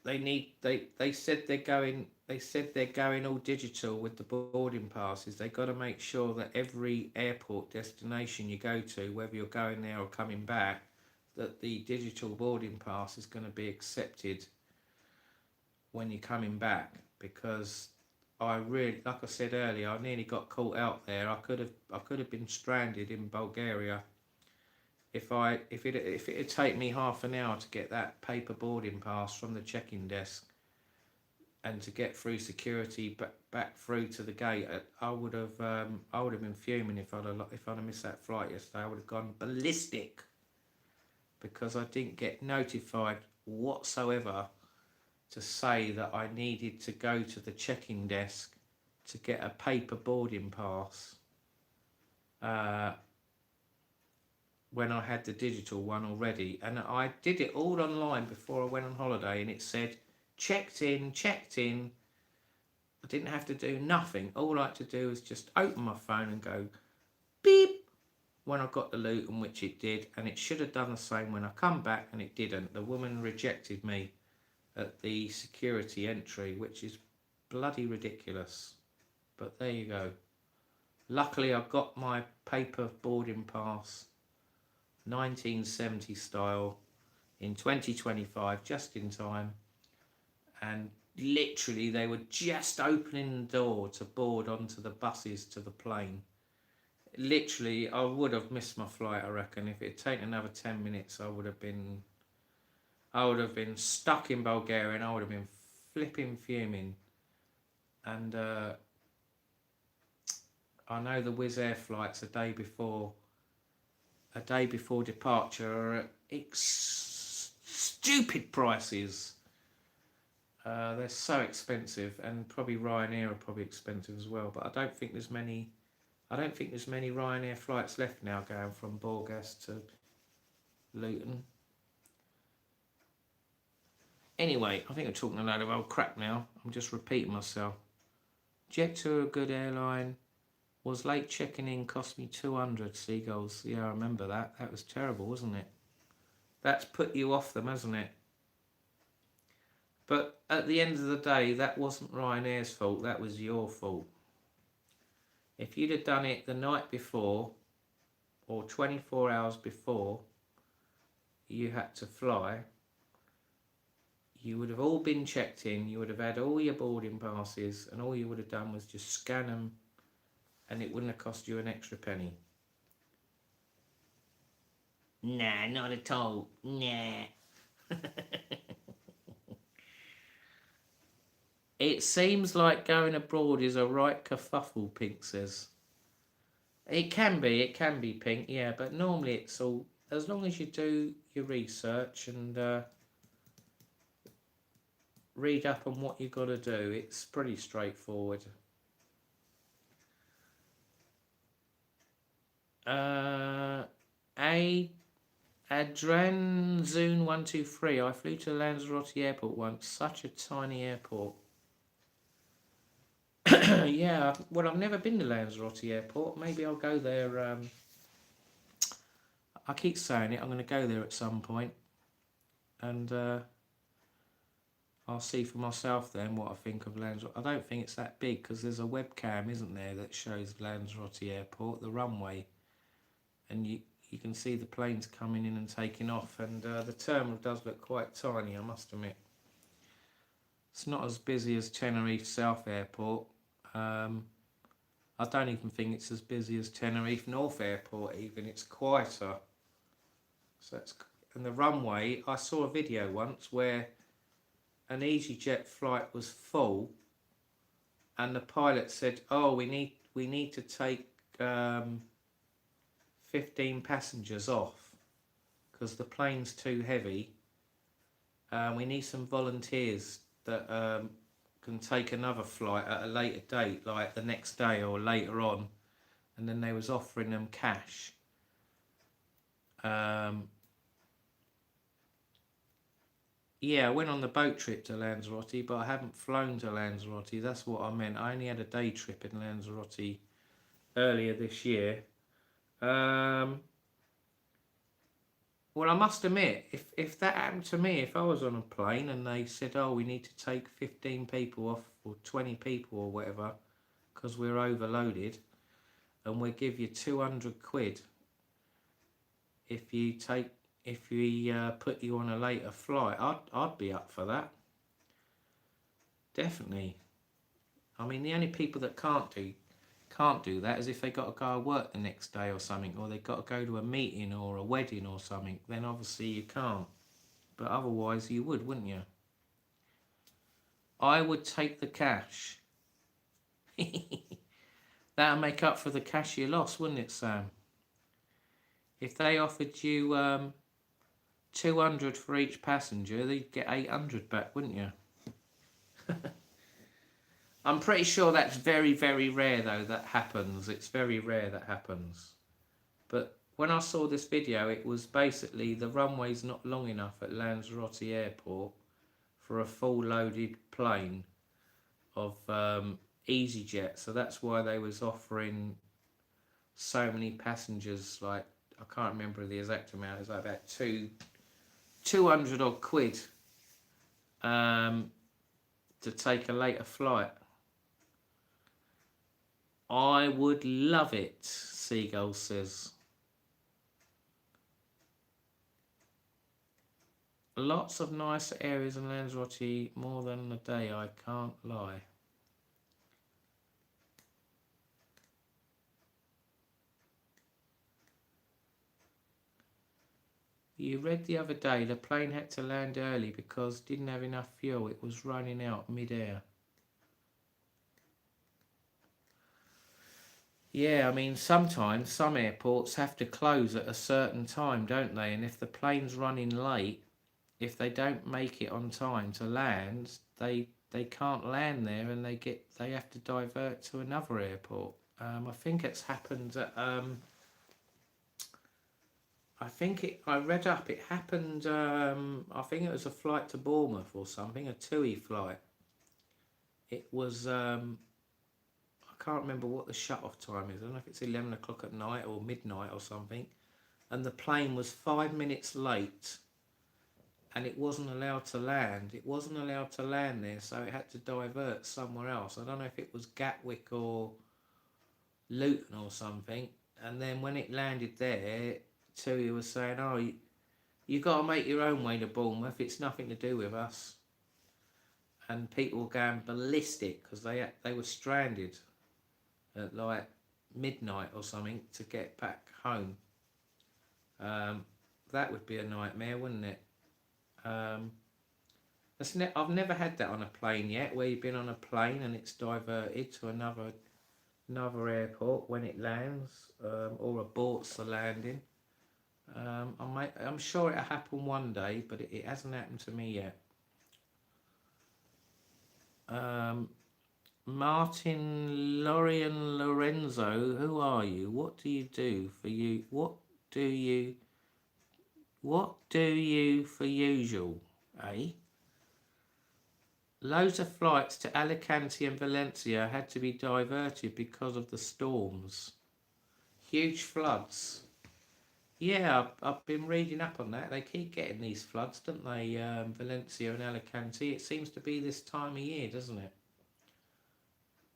they said they're going all digital with the boarding passes. They've got to make sure that every airport destination you go to, whether you're going there or coming back, that the digital boarding pass is going to be accepted when you're coming back. Because I really, like I said earlier, I nearly got caught out there. I could have been stranded in Bulgaria if it had taken me half an hour to get that paper boarding pass from the check-in desk and to get through security back through to the gate. I would have been fuming if I'd have missed that flight yesterday. I would have gone ballistic because I didn't get notified whatsoever to say that I needed to go to the check-in desk to get a paper boarding pass when I had the digital one already. And I did it all online before I went on holiday, and it said checked in. I didn't have to do nothing. All I had to do was just open my phone and go beep when I got the Luton, which it did, and it should have done the same when I come back, and it didn't. The woman rejected me at the security entry, which is bloody ridiculous. But there you go. Luckily I got my paper boarding pass 1970 style in 2025 just in time, and literally they were just opening the door to board onto the buses to the plane. Literally I would have missed my flight, I reckon. If it had taken another 10 minutes I would have been stuck in Bulgaria, and I would have been flipping fuming. And I know the Wizz Air flights a day before departure are at stupid prices. They're so expensive, and probably Ryanair are probably expensive as well. But I don't think there's many Ryanair flights left now going from Burgas to Luton. Anyway, I think I'm talking a load of old crap now. I'm just repeating myself. Jet2 are a good airline. Was late checking in, cost me 200 seagulls. Yeah, I remember that. That was terrible, wasn't it? That's put you off them, hasn't it? But at the end of the day, that wasn't Ryanair's fault. That was your fault. If you'd have done it the night before or 24 hours before you had to fly, you would have all been checked in, you would have had all your boarding passes, and all you would have done was just scan them, and it wouldn't have cost you an extra penny. Nah, not at all. Nah. It seems like going abroad is a right kerfuffle, Pink says. It can be, Pink, yeah, but normally it's all, as long as you do your research and read up on what you've got to do, it's pretty straightforward. Adranzoon123. I flew to Lanzarote Airport once. Such a tiny airport. Yeah, well, I've never been to Lanzarote Airport. Maybe I'll go there. I keep saying it. I'm going to go there at some point. and I'll see for myself then what I think of Lanzarote. I don't think it's that big because there's a webcam, isn't there, that shows Lanzarote Airport, the runway, and you can see the planes coming in and taking off, and the terminal does look quite tiny, I must admit. It's not as busy as Tenerife South Airport. I don't even think it's as busy as Tenerife North Airport even. It's quieter. So it's, and the runway, I saw a video once where an EasyJet flight was full and the pilot said, oh, we need to take 15 passengers off because the plane's too heavy. We need some volunteers that can take another flight at a later date, like the next day or later on, and then they was offering them cash. Yeah, I went on the boat trip to Lanzarote, but I haven't flown to Lanzarote. That's what I meant. I only had a day trip in Lanzarote earlier this year. Well, I must admit, if that happened to me, if I was on a plane and they said, oh, we need to take 15 people off or 20 people or whatever because we're overloaded, and we'll give you 200 quid if we put you on a later flight, I'd be up for that. Definitely. I mean, the only people that can't do that is if they got to go to work the next day or something, or they got to go to a meeting or a wedding or something. Then obviously you can't, but otherwise you would, wouldn't you? I would take the cash. That'll make up for the cash you lost, wouldn't it, Sam? If they offered you 200 for each passenger, they'd get 800 back, wouldn't you? I'm pretty sure that's very, very rare, though, that happens. It's very rare that happens. But when I saw this video, it was basically the runway's not long enough at Lanzarote Airport for a full loaded plane of EasyJet. So that's why they was offering so many passengers. Like, I can't remember the exact amount. It's like about 200 odd quid to take a later flight. I would love it, Seagull says. Lots of nice areas in Lanzarote, more than a day, I can't lie. You read the other day the plane had to land early because it didn't have enough fuel. It was running out mid-air. Yeah, I mean, sometimes some airports have to close at a certain time, don't they? And if the plane's running late, if they don't make it on time to land, they can't land there, and they have to divert to another airport. I think it's happened at I read up, it happened, I think it was a flight to Bournemouth or something, a TUI flight. It was, I can't remember what the shut-off time is. I don't know if it's 11 o'clock at night or midnight or something. And the plane was 5 minutes late and it wasn't allowed to land. It wasn't allowed to land there, so it had to divert somewhere else. I don't know if it was Gatwick or Luton or something. And then when it landed there, TUI was saying, oh, you got to make your own way to Bournemouth. It's nothing to do with us. And people were going ballistic because they were stranded at like midnight or something to get back home. That would be a nightmare, wouldn't it? I've never had that on a plane yet, where you've been on a plane and it's diverted to another airport when it lands, or aborts the landing. I'm sure it'll happen one day, but it hasn't happened to me yet. Martin Lorian Lorenzo, who are you? What do you do for you? What do you for usual, eh? Loads of flights to Alicante and Valencia had to be diverted because of the storms. Huge floods. Yeah, I've been reading up on that. They keep getting these floods, don't they? Valencia and Alicante. It seems to be this time of year, doesn't it?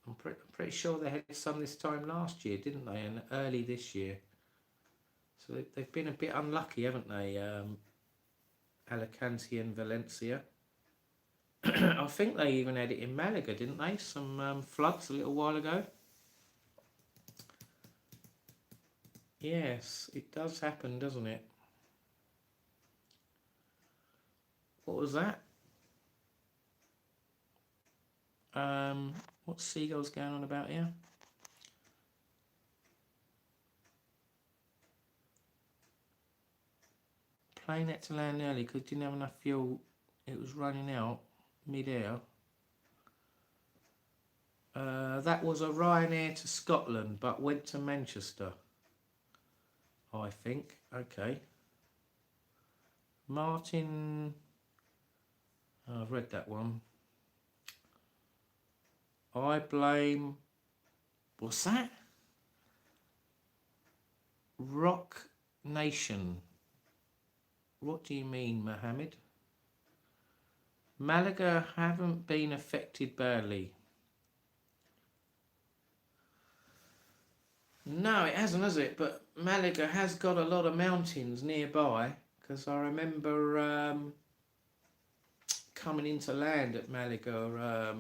I'm pretty sure they had some this time last year, didn't they? And early this year. So they've been a bit unlucky, haven't they? Alicante and Valencia. I think they even had it in Malaga, didn't they? Some floods a little while ago. Yes, it does happen, doesn't it? What was that? What's seagulls going on about here? Plane had to land early because it didn't have enough fuel. It was running out mid-air. That was a Ryanair to Scotland, but went to Manchester, I think. Okay. Martin... Oh, I've read that one. I blame... What's that? Rock Nation. What do you mean, Mohammed? Malaga haven't been affected badly. No, it hasn't, has it? But Malaga has got a lot of mountains nearby, because I remember coming into land at Malaga.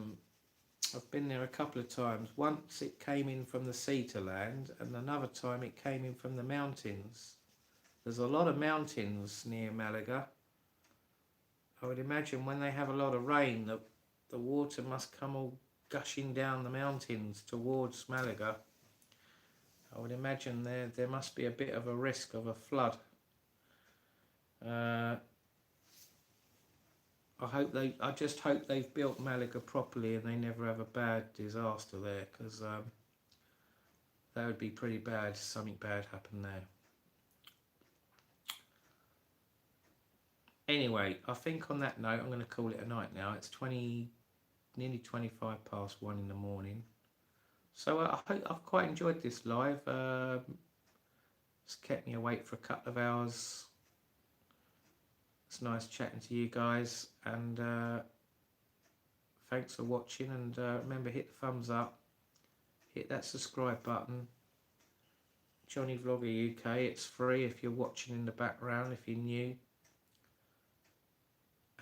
I've been there a couple of times. Once it came in from the sea to land, and another time it came in from the mountains. There's a lot of mountains near Malaga. I would imagine when they have a lot of rain, the water must come all gushing down the mountains towards Malaga. I would imagine there must be a bit of a risk of a flood. I just hope they've built Malaga properly and they never have a bad disaster there, because that would be pretty bad if something bad happened there. Anyway, I think on that note, I'm going to call it a night now. It's nearly 25 past 1 in the morning. So I hope I've quite enjoyed this live. It's kept me awake for a couple of hours. It's nice chatting to you guys, and thanks for watching, and remember, hit the thumbs up, hit that subscribe button. Jonnyvloggeruk, it's free if you're watching in the background, if you're new.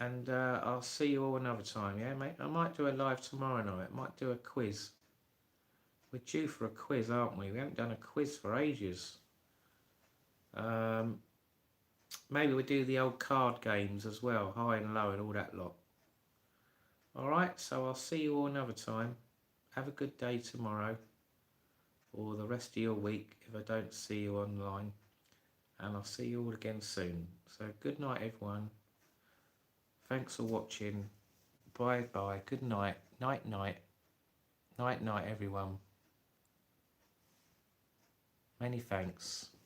And I'll see you all another time, yeah mate? I might do a live tomorrow night, I might do a quiz. We're due for a quiz, aren't we? We haven't done a quiz for ages. Maybe we'll do the old card games as well, high and low and all that lot. Alright, so I'll see you all another time. Have a good day tomorrow, or the rest of your week if I don't see you online. And I'll see you all again soon. So good night everyone. Thanks for watching. Bye bye. Good night. Night night. Night night everyone. Many thanks.